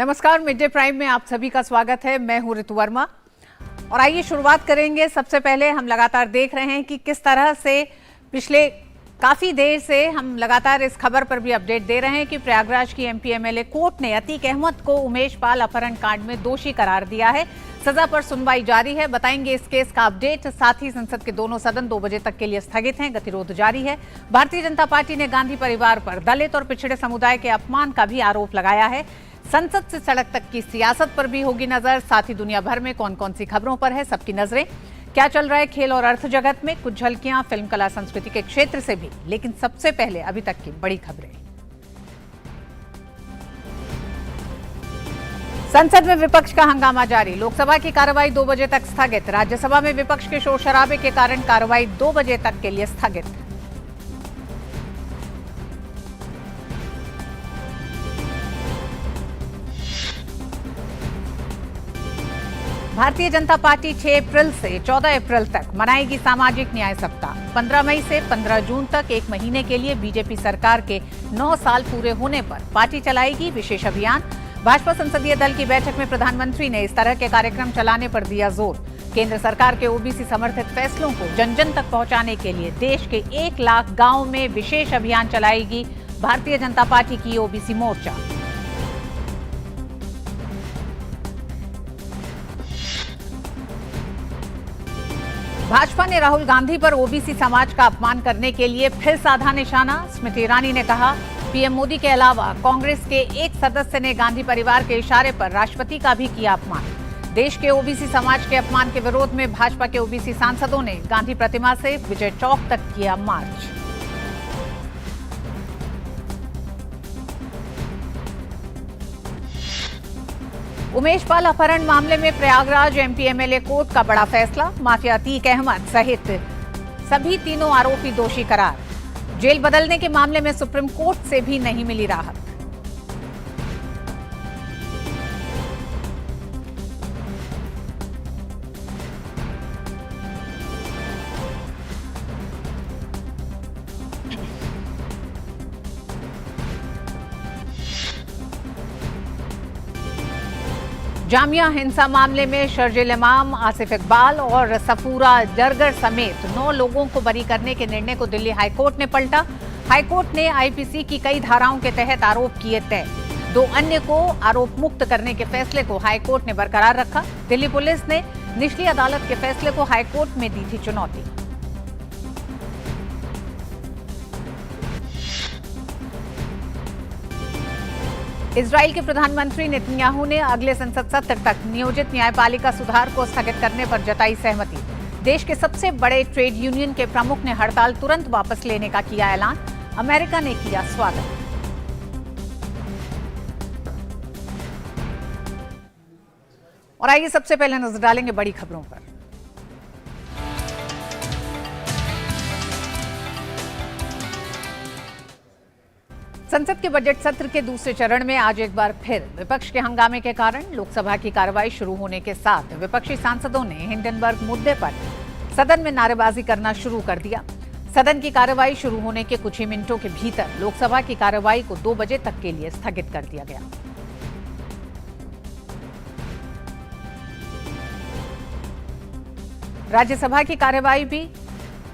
नमस्कार, mid day prime में आप सभी का स्वागत है। मैं हूं ऋतु वर्मा और आइए शुरुआत करेंगे। सबसे पहले हम लगातार देख रहे हैं कि किस तरह से पिछले काफी देर से हम लगातार इस खबर पर भी अपडेट दे रहे हैं कि प्रयागराज की एमपी एमएलए कोर्ट ने अतीक अहमद को उमेश पाल अपहरण कांड में दोषी करार दिया है। सजा पर सुनवाई जारी है। बताएंगे इस केस का अपडेट। साथ ही संसद के दोनों सदन 2 बजे तक के लिए स्थगित हैं, गतिरोध जारी है। भारतीय जनता पार्टी ने गांधी परिवार पर दलित और पिछड़े समुदाय के अपमान का भी आरोप लगाया है। संसद से सड़क तक की सियासत पर भी होगी नजर। साथ ही दुनिया भर में कौन कौन सी खबरों पर है सबकी नजरें। क्या चल रहा है खेल और अर्थ जगत में, कुछ झलकियां फिल्म कला संस्कृति के क्षेत्र से भी। लेकिन सबसे पहले अभी तक की बड़ी खबरें। संसद में विपक्ष का हंगामा जारी। लोकसभा की कार्रवाई 2 बजे तक स्थगित। राज्यसभा में विपक्ष के शोर शराबे के कारण कार्रवाई 2 बजे तक के लिए स्थगित। भारतीय जनता पार्टी 6 अप्रैल से 14 अप्रैल तक मनाएगी सामाजिक न्याय सप्ताह। 15 मई से 15 जून तक 1 महीने के लिए बीजेपी सरकार के 9 साल पूरे होने पर पार्टी चलाएगी विशेष अभियान। भाजपा संसदीय दल की बैठक में प्रधानमंत्री ने इस तरह के कार्यक्रम चलाने पर दिया जोर। केंद्र सरकार के ओबीसी समर्थित फैसलों को जन जन तक पहुंचाने के लिए देश के 1 लाख गांव में विशेष अभियान चलाएगी भारतीय जनता पार्टी की ओबीसी मोर्चा। भाजपा ने राहुल गांधी पर ओबीसी समाज का अपमान करने के लिए फिर साधा निशाना। स्मृति ईरानी ने कहा, पीएम मोदी के अलावा कांग्रेस के एक सदस्य ने गांधी परिवार के इशारे पर राष्ट्रपति का भी किया अपमान। देश के ओबीसी समाज के अपमान के विरोध में भाजपा के ओबीसी सांसदों ने गांधी प्रतिमा से विजय चौक तक किया मार्च। उमेश पाल अपहरण मामले में प्रयागराज एमपी एमएलए कोर्ट का बड़ा फैसला। माफिया अतीक अहमद सहित सभी तीनों आरोपी दोषी करार। जेल बदलने के मामले में सुप्रीम कोर्ट से भी नहीं मिली राहत। जामिया हिंसा मामले में शर्जिल इमाम, आसिफ इकबाल और सफूरा जरगर समेत 9 लोगों को बरी करने के निर्णय को दिल्ली हाईकोर्ट ने पलटा। हाईकोर्ट ने आईपीसी की कई धाराओं के तहत आरोप किए तय। 2 अन्य को आरोप मुक्त करने के फैसले को हाईकोर्ट ने बरकरार रखा। दिल्ली पुलिस ने निचली अदालत के फैसले को हाईकोर्ट में दी थी चुनौती। इजराइल के प्रधानमंत्री नेतन्याहू ने अगले संसद सत्र तक नियोजित न्यायपालिका सुधार को स्थगित करने पर जताई सहमति। देश के सबसे बड़े ट्रेड यूनियन के प्रमुख ने हड़ताल तुरंत वापस लेने का किया ऐलान। अमेरिका ने किया स्वागत। और आइए सबसे पहले नजर डालेंगे बड़ी खबरों पर। संसद के बजट सत्र के दूसरे चरण में आज एक बार फिर विपक्ष के हंगामे के कारण लोकसभा की कार्रवाई शुरू होने के साथ विपक्षी सांसदों ने हिंडनबर्ग मुद्दे पर सदन में नारेबाजी करना शुरू कर दिया। सदन की कार्रवाई शुरू होने के कुछ ही मिनटों के भीतर लोकसभा की कार्रवाई को 2 बजे तक के लिए स्थगित कर दिया गया। राज्यसभा की कार्रवाई भी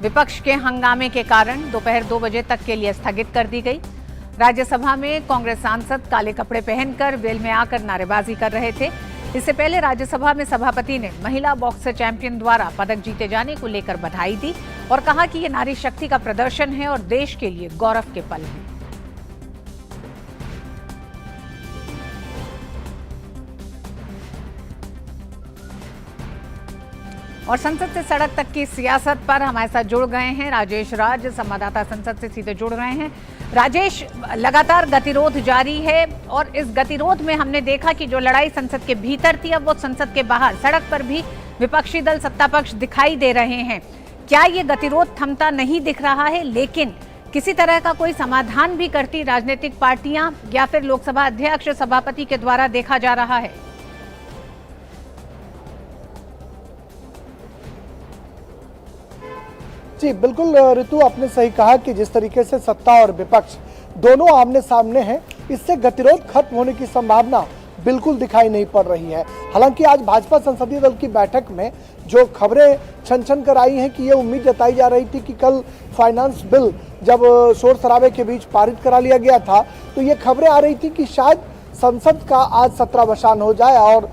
विपक्ष के हंगामे के कारण दोपहर 2 बजे तक के लिए स्थगित कर दी गई। राज्यसभा में कांग्रेस सांसद काले कपड़े पहनकर वेल में आकर नारेबाजी कर रहे थे। इससे पहले राज्यसभा में सभापति ने महिला बॉक्सर चैंपियन द्वारा पदक जीते जाने को लेकर बधाई दी और कहा कि ये नारी शक्ति का प्रदर्शन है और देश के लिए गौरव के पल हैं। और संसद से सड़क तक की सियासत पर हमारे साथ जुड़ गए हैं राजेश राज, संवाददाता संसद से सीधे जुड़ रहे हैं। राजेश, लगातार गतिरोध जारी है और इस गतिरोध में हमने देखा कि जो लड़ाई संसद के भीतर थी, अब वो संसद के बाहर सड़क पर भी विपक्षी दल सत्ता पक्ष दिखाई दे रहे हैं। क्या ये गतिरोध थमता नहीं दिख रहा है? लेकिन किसी तरह का कोई समाधान भी करती राजनीतिक पार्टियां या फिर लोकसभा अध्यक्ष सभापति के द्वारा देखा जा रहा है? जी बिल्कुल ऋतु, आपने सही कहा कि जिस तरीके से सत्ता और विपक्ष दोनों आमने सामने हैं, इससे गतिरोध खत्म होने की संभावना बिल्कुल दिखाई नहीं पड़ रही है। हालांकि आज भाजपा संसदीय दल की बैठक में जो खबरें छन कर आई हैं कि ये उम्मीद जताई जा रही थी कि कल फाइनेंस बिल जब शोर शराबे के बीच पारित करा लिया गया था, तो ये खबरें आ रही थी कि शायद संसद का आज सत्रावसान हो जाए और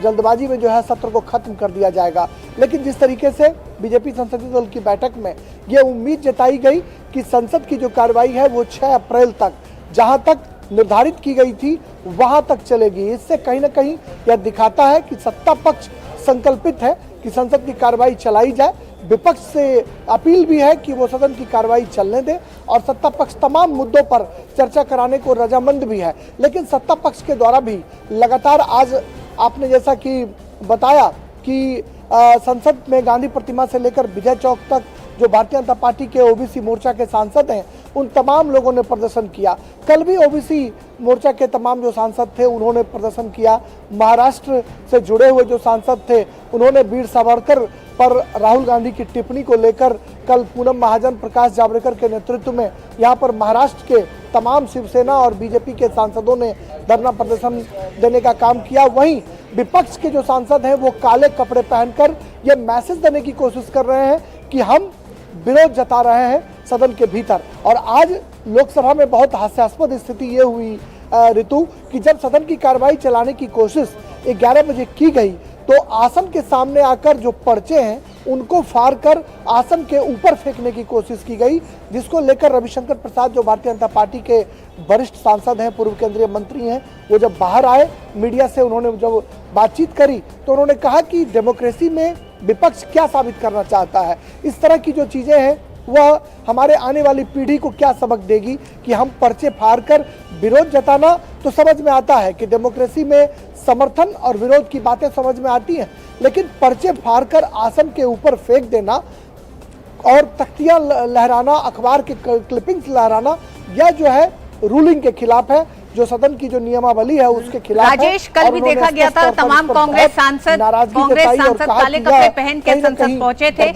जल्दबाजी में जो है सत्र को खत्म कर दिया जाएगा। लेकिन जिस तरीके से बीजेपी संसदीय दल की बैठक में ये उम्मीद जताई गई कि संसद की जो कार्रवाई है वो 6 अप्रैल तक, जहां तक निर्धारित की गई थी वहां तक चलेगी, इससे कहीं ना कहीं यह दिखाता है कि सत्ता पक्ष संकल्पित है कि संसद की कार्रवाई चलाई जाए। विपक्ष से अपील भी है कि वो सदन की कार्रवाई चलने दे और सत्ता पक्ष तमाम मुद्दों पर चर्चा कराने को रजामंद भी है। लेकिन सत्ता पक्ष के द्वारा भी लगातार आज आपने जैसा कि बताया कि संसद में गांधी प्रतिमा से लेकर विजय चौक तक जो भारतीय जनता पार्टी के ओबीसी मोर्चा के सांसद हैं उन तमाम लोगों ने प्रदर्शन किया। कल भी ओबीसी मोर्चा के तमाम जो सांसद थे उन्होंने प्रदर्शन किया। महाराष्ट्र से जुड़े हुए जो सांसद थे उन्होंने वीर सावरकर पर राहुल गांधी की टिप्पणी को लेकर कल पूनम महाजन, प्रकाश जावड़ेकर के नेतृत्व में यहाँ पर महाराष्ट्र के तमाम शिवसेना और बीजेपी के सांसदों ने धरना प्रदर्शन देने का काम किया। वहीं विपक्ष के जो सांसद हैं वो काले कपड़े पहनकर ये मैसेज देने की कोशिश कर रहे हैं कि हम विरोध जता रहे हैं सदन के भीतर। और आज लोकसभा में बहुत हास्यास्पद स्थिति ये हुई ऋतु कि जब सदन की कार्रवाई चलाने की कोशिश 11 बजे की गई तो आसन के सामने आकर जो पर्चे हैं उनको फाड़ कर आसन के ऊपर फेंकने की कोशिश की गई, जिसको लेकर रविशंकर प्रसाद जो भारतीय जनता पार्टी के वरिष्ठ सांसद हैं, पूर्व केंद्रीय मंत्री हैं, वो जब बाहर आए मीडिया से उन्होंने जब बातचीत करी तो उन्होंने कहा कि डेमोक्रेसी में विपक्ष क्या साबित करना चाहता है। इस तरह की जो चीजें हैं वह हमारे आने वाली पीढ़ी को क्या सबक देगी कि हम पर्चे फाड़ कर विरोध जताना तो समझ में आता है कि डेमोक्रेसी में समर्थन और विरोध की बातें समझ में आती हैं, लेकिन पर्चे फाड़ कर आसन के ऊपर फेंक देना और तख्तियां लहराना, अखबार के क्लिपिंग्स लहराना, यह जो है रूलिंग के खिलाफ है, जो सदन की जो नियमावली है उसके खिलाफ राजेश, कल भी देखा गया था तमाम कांग्रेस सांसद काले कपड़े पहन के संसद पहुंचे थे।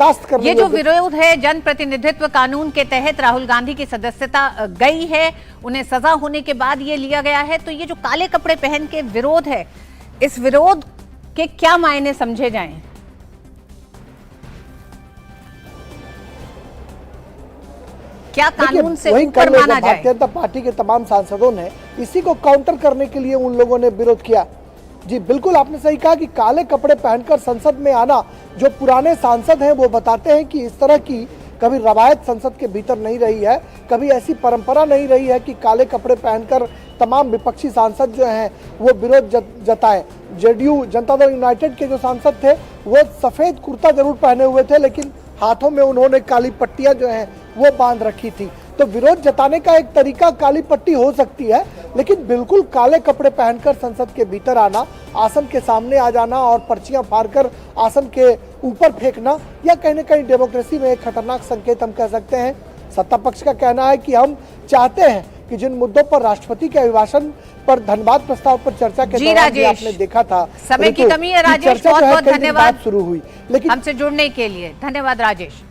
ये जो विरोध है जनप्रतिनिधित्व कानून के तहत राहुल गांधी की सदस्यता गई है, उन्हें सजा होने के बाद ये लिया गया है, तो ये जो काले कपड़े पहन के विरोध है, इस विरोध के क्या मायने समझे जाएं? क्या कानून से ऊपर माना जाए? भारतीय जनता पार्टी के तमाम सांसदों ने इसी को काउंटर करने के लिए उन लोगों ने विरोध किया। जी बिल्कुल, आपने सही कहा कि काले कपड़े पहनकर संसद में आना, जो पुराने सांसद हैं वो बताते हैं कि इस तरह की कभी रवायत संसद के भीतर नहीं रही है, कभी ऐसी परंपरा नहीं रही है कि काले कपड़े पहनकर तमाम विपक्षी सांसद जो हैं वो विरोध जताएं। जेडीयू जनता दल यूनाइटेड के जो सांसद थे वो सफेद कुर्ता जरूर पहने हुए थे, लेकिन हाथों में उन्होंने काली पट्टियां जो हैं वो बांध रखी थी। तो विरोध जताने का एक तरीका काली पट्टी हो सकती है, लेकिन बिल्कुल काले कपड़े पहनकर संसद के भीतर आना, आसन के सामने आ जाना और पर्चियां फाड़कर आसन के ऊपर फेंकना, यह कहीं न कहीं डेमोक्रेसी में एक खतरनाक संकेत हम कह सकते हैं। सत्ता पक्ष का कहना है कि हम चाहते हैं कि जिन मुद्दों पर राष्ट्रपति के अभिभाषण पर धन्यवाद प्रस्ताव पर चर्चा के दौरान भी आपने देखा था, समय की कमी है राजेश, बहुत बहुत धन्यवाद शुरू हुई, लेकिन हमसे जुड़ने के लिए धन्यवाद राजेश।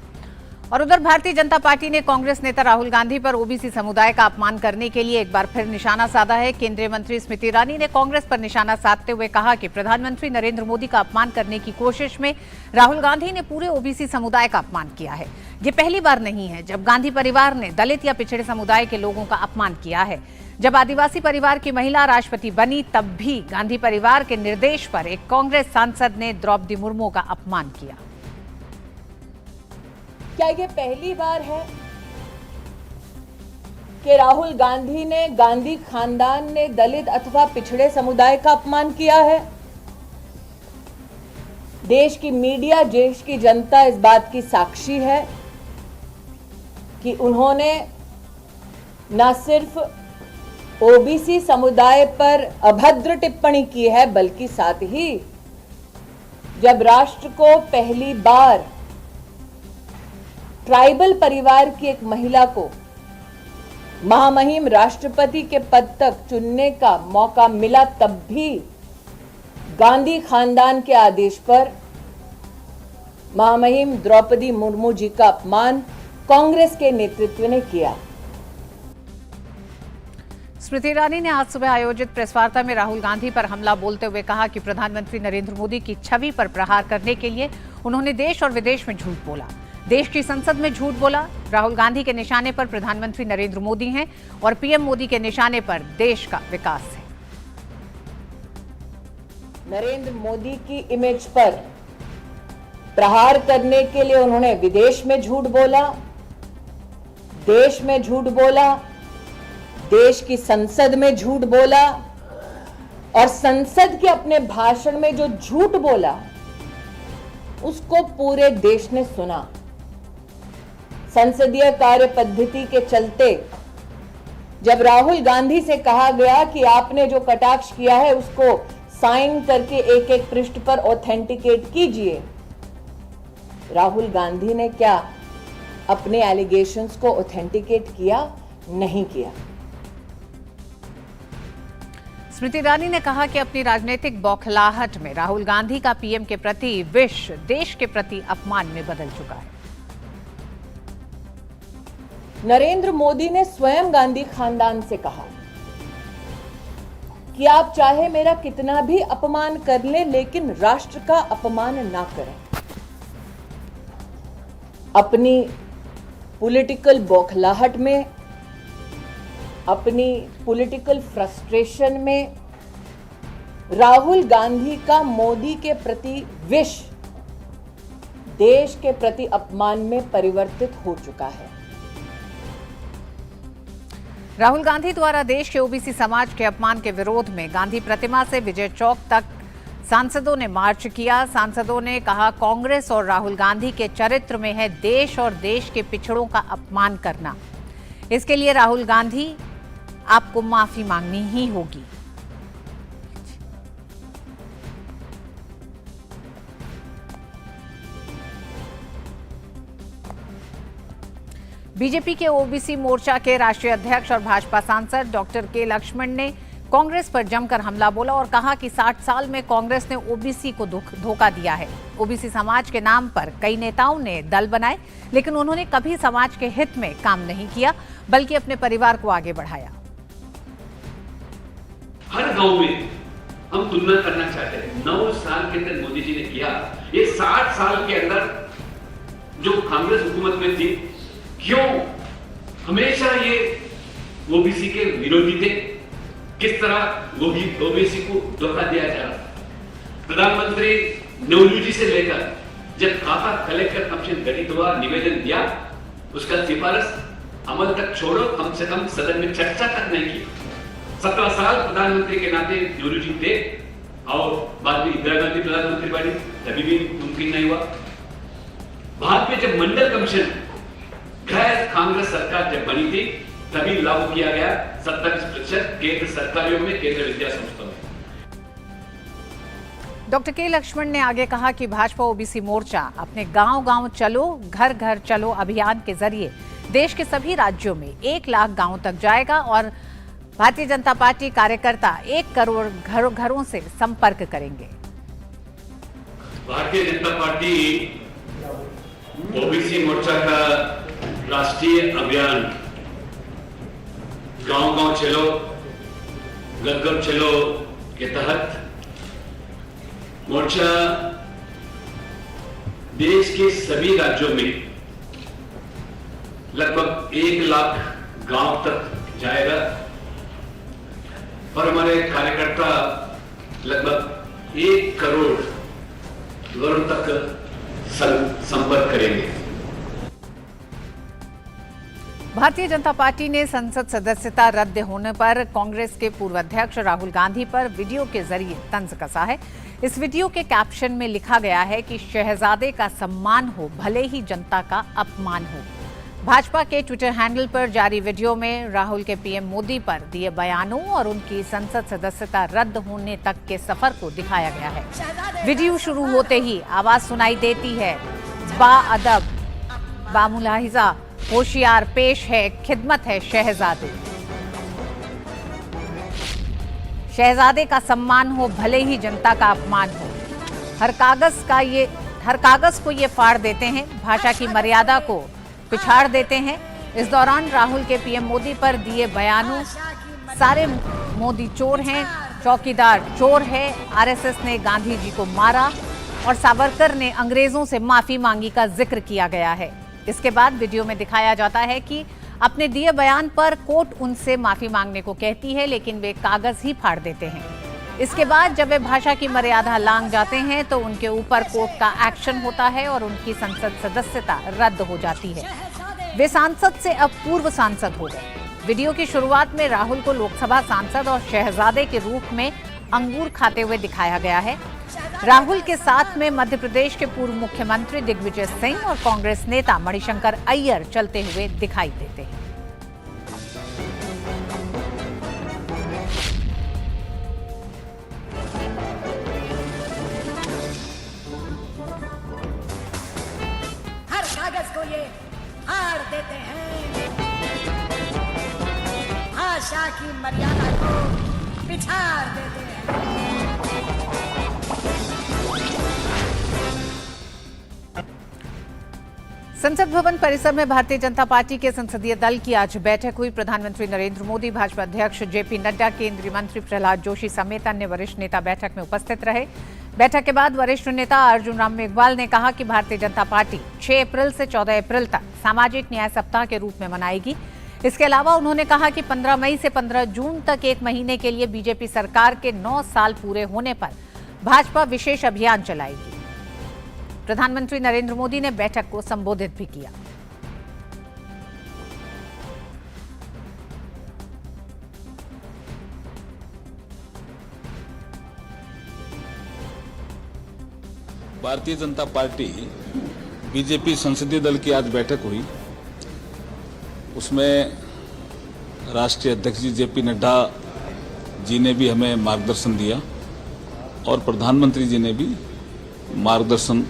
और उधर भारतीय जनता पार्टी ने कांग्रेस नेता राहुल गांधी पर ओबीसी समुदाय का अपमान करने के लिए एक बार फिर निशाना साधा है। केंद्रीय मंत्री स्मृति ईरानी ने कांग्रेस पर निशाना साधते हुए कहा कि प्रधानमंत्री नरेंद्र मोदी का अपमान करने की कोशिश में राहुल गांधी ने पूरे ओबीसी समुदाय का अपमान किया है। ये पहली बार नहीं है जब गांधी परिवार ने दलित या पिछड़े समुदाय के लोगों का अपमान किया है। जब आदिवासी परिवार की महिला राष्ट्रपति बनी तब भी गांधी परिवार के निर्देश पर एक कांग्रेस सांसद ने द्रौपदी मुर्मू का अपमान किया। क्या ये पहली बार है कि राहुल गांधी ने, गांधी खानदान ने दलित अथवा पिछड़े समुदाय का अपमान किया है? देश की मीडिया, देश की जनता इस बात की साक्षी है कि उन्होंने न सिर्फ ओबीसी समुदाय पर अभद्र टिप्पणी की है, बल्कि साथ ही जब राष्ट्र को पहली बार ट्राइबल परिवार की एक महिला को महामहिम राष्ट्रपति के पद तक चुनने का मौका मिला, तब भी गांधी खानदान के आदेश पर महामहिम द्रौपदी मुर्मू जी का अपमान कांग्रेस के नेतृत्व ने किया। स्मृति ईरानी ने आज सुबह आयोजित प्रेस वार्ता में राहुल गांधी पर हमला बोलते हुए कहा कि प्रधानमंत्री नरेंद्र मोदी की छवि पर प्रहार करने के लिए उन्होंने देश और विदेश में झूठ बोला, देश की संसद में झूठ बोला। राहुल गांधी के निशाने पर प्रधानमंत्री नरेंद्र मोदी हैं और पीएम मोदी के निशाने पर देश का विकास है। नरेंद्र मोदी की इमेज पर प्रहार करने के लिए उन्होंने विदेश में झूठ बोला, देश में झूठ बोला, देश की संसद में झूठ बोला और संसद के अपने भाषण में जो झूठ बोला उसको पूरे देश ने सुना। संसदीय कार्य पद्धति के चलते जब राहुल गांधी से कहा गया कि आपने जो कटाक्ष किया है उसको साइन करके एक एक पृष्ठ पर ऑथेंटिकेट कीजिए, राहुल गांधी ने क्या अपने एलिगेशंस को ऑथेंटिकेट किया? नहीं किया। स्मृति ईरानी ने कहा कि अपनी राजनीतिक बौखलाहट में राहुल गांधी का पीएम के प्रति विष देश के प्रति अपमान में बदल चुका है। नरेंद्र मोदी ने स्वयं गांधी खानदान से कहा कि आप चाहे मेरा कितना भी अपमान कर लें लेकिन राष्ट्र का अपमान ना करें। अपनी पॉलिटिकल बौखलाहट में, अपनी पॉलिटिकल फ्रस्ट्रेशन में राहुल गांधी का मोदी के प्रति विष देश के प्रति अपमान में परिवर्तित हो चुका है। राहुल गांधी द्वारा देश के ओबीसी समाज के अपमान के विरोध में गांधी प्रतिमा से विजय चौक तक सांसदों ने मार्च किया। सांसदों ने कहा कांग्रेस और राहुल गांधी के चरित्र में है देश और देश के पिछड़ों का अपमान करना। इसके लिए राहुल गांधी आपको माफी मांगनी ही होगी। बीजेपी के ओबीसी मोर्चा के राष्ट्रीय अध्यक्ष और भाजपा सांसद डॉक्टर के लक्ष्मण ने कांग्रेस पर जमकर हमला बोला और कहा कि 60 साल में कांग्रेस ने ओबीसी को धोखा दिया है। ओबीसी समाज के नाम पर कई नेताओं ने दल बनाए लेकिन उन्होंने कभी समाज के हित में काम नहीं किया बल्कि अपने परिवार को आगे बढ़ाया। हर गांव में हम तुलना करना चाहते हैं। 9 साल के अंदर मोदी जी ने किया, ये 60 साल के अंदर जो कांग्रेस हुकूमत में थी, क्यों हमेशा ये ओबीसी के विरोधी थे? किस तरह ओबीसी को धोखा दिया जा रहा? प्रधानमंत्री नेहरू जी से लेकर जब खाता कलेक्टर कमीशन गठित हुआ, निवेदन दिया, उसका सिफारिश अमल तक छोड़ो, कम से कम सदन में चर्चा तक नहीं की। 17 साल प्रधानमंत्री के नाते नेहरू जी थे और बाद में इंदिरा गांधी प्रधानमंत्री बनी, तभी भी मुमकिन नहीं हुआ। बाद में जब मंडल कमीशन गैर कांग्रेस सरकार जब बनी थी तभी लागू किया गया 27% केंद्र सरकारियों में, केंद्र विद्या संस्थाओं में। डॉक्टर के लक्ष्मण ने आगे कहा कि भाजपा ओबीसी मोर्चा अपने गांव-गांव चलो, घर-घर चलो अभियान के जरिए देश के सभी राज्यों में 1 लाख गांवों तक जाएगा और भारतीय जनता पार्टी कार्यकर्ता 1 करोड़ घरों से संपर्क करेंगे। भारतीय जनता पार्टी ओबीसी मोर्चा का राष्ट्रीय अभियान गांव-गांव चलो, घर-घर चलो के तहत मोर्चा देश के सभी राज्यों में लगभग 1 लाख गांव तक जाएगा और हमारे कार्यकर्ता लगभग 1 करोड़ घरों तक संपर्क करेंगे। भारतीय जनता पार्टी ने संसद सदस्यता रद्द होने पर कांग्रेस के पूर्व अध्यक्ष राहुल गांधी पर वीडियो के जरिए तंज कसा है। इस वीडियो के कैप्शन में लिखा गया है कि शहजादे का सम्मान हो भले ही जनता का अपमान हो। भाजपा के ट्विटर हैंडल पर जारी वीडियो में राहुल के पीएम मोदी पर दिए बयानों और उनकी संसद सदस्यता रद्द होने तक के सफर को दिखाया गया है। वीडियो शुरू होते ही आवाज सुनाई देती है, बाअदब, बामुलाहिजा, होशियार पेश है, खिदमत है शहजादे। शहजादे का सम्मान हो भले ही जनता का अपमान हो। हर कागज को ये फाड़ देते हैं, भाषा की मर्यादा को पिछाड़ देते हैं। इस दौरान राहुल के पीएम मोदी पर दिए बयानों सारे मोदी चोर हैं, चौकीदार चोर है, आरएसएस ने गांधी जी को मारा और सावरकर ने अंग्रेजों से माफी मांगी का जिक्र किया गया है। इसके बाद वीडियो में दिखाया जाता है कि अपने दिए बयान पर कोर्ट उनसे माफी मांगने को कहती है, लेकिन वे कागज ही फाड़ देते हैं। इसके बाद जब वे भाषा की मर्यादा लांघ जाते हैं तो उनके ऊपर कोर्ट का एक्शन होता है और उनकी संसद सदस्यता रद्द हो जाती है। वे सांसद से अब पूर्व सांसद हो गए। वीडियो की शुरुआत में राहुल को लोकसभा सांसद और शहजादे के रूप में अंगूर खाते हुए दिखाया गया है। राहुल के साथ में मध्य प्रदेश के पूर्व मुख्यमंत्री दिग्विजय सिंह और कांग्रेस नेता मणिशंकर अय्यर चलते हुए दिखाई देते हैं। हर कागज को ये फाड़ देते हैं, भाषा की मर्यादा को पिछाड़ देते हैं। संसद भवन परिसर में भारतीय जनता पार्टी के संसदीय दल की आज बैठक हुई। प्रधानमंत्री नरेंद्र मोदी, भाजपा अध्यक्ष जेपी नड्डा, केंद्रीय मंत्री प्रहलाद जोशी समेत अन्य वरिष्ठ नेता बैठक में उपस्थित रहे। बैठक के बाद वरिष्ठ नेता अर्जुन राम मेघवाल ने कहा कि भारतीय जनता पार्टी 6 अप्रैल से 14 अप्रैल तक सामाजिक न्याय सप्ताह के रूप में मनाएगी। इसके अलावा उन्होंने कहा कि 15 मई से 15 जून तक 1 महीने के लिए बीजेपी सरकार के 9 साल पूरे होने पर भाजपा विशेष अभियान चलाएगी। प्रधानमंत्री नरेंद्र मोदी ने बैठक को संबोधित भी किया। भारतीय जनता पार्टी बीजेपी संसदीय दल की आज बैठक हुई। उसमें राष्ट्रीय अध्यक्ष जी जेपी नड्डा जी ने भी हमें मार्गदर्शन दिया और प्रधानमंत्री जी ने भी मार्गदर्शन,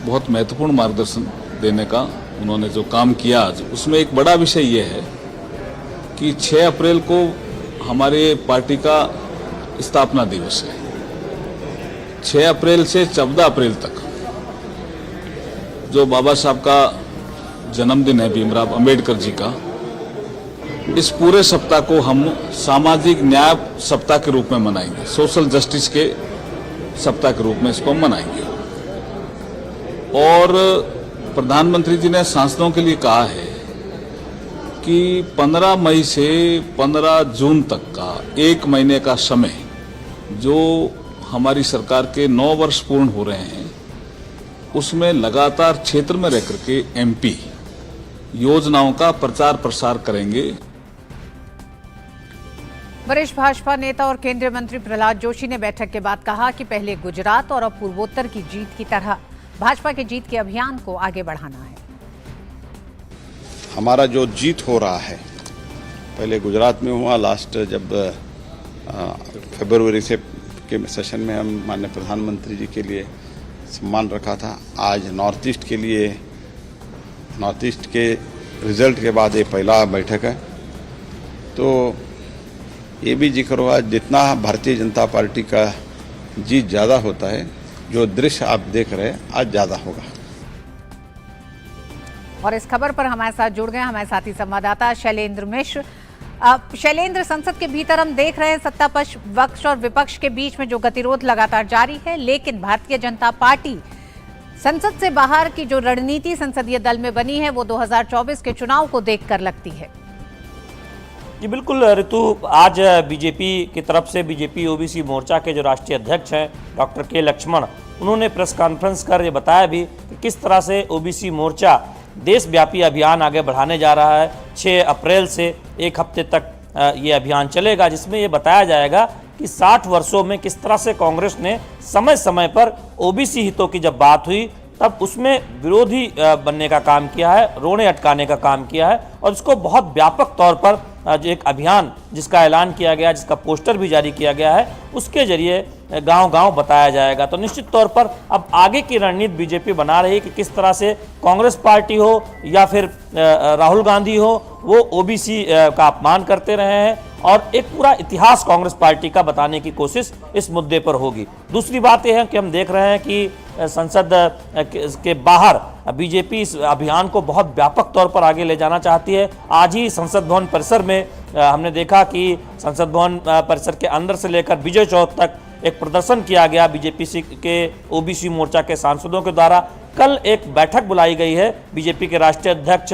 बहुत महत्वपूर्ण मार्गदर्शन देने का उन्होंने जो काम किया आज, उसमें एक बड़ा विषय ये है कि 6 अप्रैल को हमारे पार्टी का स्थापना दिवस है। 6 अप्रैल से 14 अप्रैल तक जो बाबा साहब का जन्मदिन है, भीमराव अंबेडकर जी का, इस पूरे सप्ताह को हम सामाजिक न्याय सप्ताह के रूप में मनाएंगे, सोशल जस्टिस के सप्ताह के रूप में इसको मनाएंगे। और प्रधानमंत्री जी ने सांसदों के लिए कहा है कि 15 मई से 15 जून तक का 1 महीने का समय जो हमारी सरकार के 9 वर्ष पूर्ण हो रहे हैं, उसमें लगातार क्षेत्र में रह करके एमपी योजनाओं का प्रचार प्रसार करेंगे। वरिष्ठ भाजपा नेता और केंद्रीय मंत्री प्रहलाद जोशी ने बैठक के बाद कहा कि पहले गुजरात और अब पूर्वोत्तर की जीत की तरह भाजपा के जीत के अभियान को आगे बढ़ाना है। हमारा जो जीत हो रहा है, पहले गुजरात में हुआ, लास्ट जब फरवरी से के सेशन में हम माननीय प्रधानमंत्री जी के लिए सम्मान रखा था। आज नॉर्थ ईस्ट के लिए, नॉर्थ ईस्ट के रिजल्ट के बाद ये पहला बैठक है। तो ये भी जिक्र हुआ, जितना भारतीय जनता पार्टी का जीत ज़्यादा होता है, जो दृश्य आप देख रहे हैं आज ज़्यादा होगा। और इस खबर पर हमारे साथ जुड़ गए हमारे साथी संवाददाता शैलेंद्र मिश्र। शैलेंद्र, संसद के भीतर हम देख रहे हैं सत्ता पक्ष और विपक्ष के बीच में जो गतिरोध लगातार जारी है, लेकिन भारतीय जनता पार्टी संसद से बाहर की जो रणनीति संसदीय दल में बनी है वो 2024 के चुनाव को देखकर लगती है। जी बिल्कुल ऋतु, आज बीजेपी की तरफ से बीजेपी ओबीसी मोर्चा के जो राष्ट्रीय अध्यक्ष हैं डॉक्टर के लक्ष्मण, उन्होंने प्रेस कॉन्फ्रेंस कर ये बताया भी कि किस तरह से ओबीसी मोर्चा देशव्यापी अभियान आगे बढ़ाने जा रहा है। 6 अप्रैल से 1 हफ्ते तक ये अभियान चलेगा, जिसमें ये बताया जाएगा कि 60 वर्षों में किस तरह से कांग्रेस ने समय समय पर ओबीसी हितों की जब बात हुई तब उसमें विरोधी बनने का काम किया है, रोने अटकाने का काम किया है, और इसको बहुत व्यापक तौर पर जो एक अभियान जिसका ऐलान किया गया, जिसका पोस्टर भी जारी किया गया है, उसके जरिए गांव-गांव बताया जाएगा। तो निश्चित तौर पर अब आगे की रणनीति बीजेपी बना रही है कि किस तरह से कांग्रेस पार्टी हो या फिर राहुल गांधी हो, वो ओबीसी का अपमान करते रहे हैं और एक पूरा इतिहास कांग्रेस पार्टी का बताने की कोशिश इस मुद्दे पर होगी। दूसरी बात यह है कि हम देख रहे हैं कि संसद के बाहर बीजेपी इस अभियान को बहुत व्यापक तौर पर आगे ले जाना चाहती है। आज ही संसद भवन परिसर में हमने देखा कि संसद भवन परिसर के अंदर से लेकर विजय चौक तक एक प्रदर्शन किया गया बीजेपी के ओबीसी मोर्चा के सांसदों के द्वारा। कल एक बैठक बुलाई गई है बीजेपी के राष्ट्रीय अध्यक्ष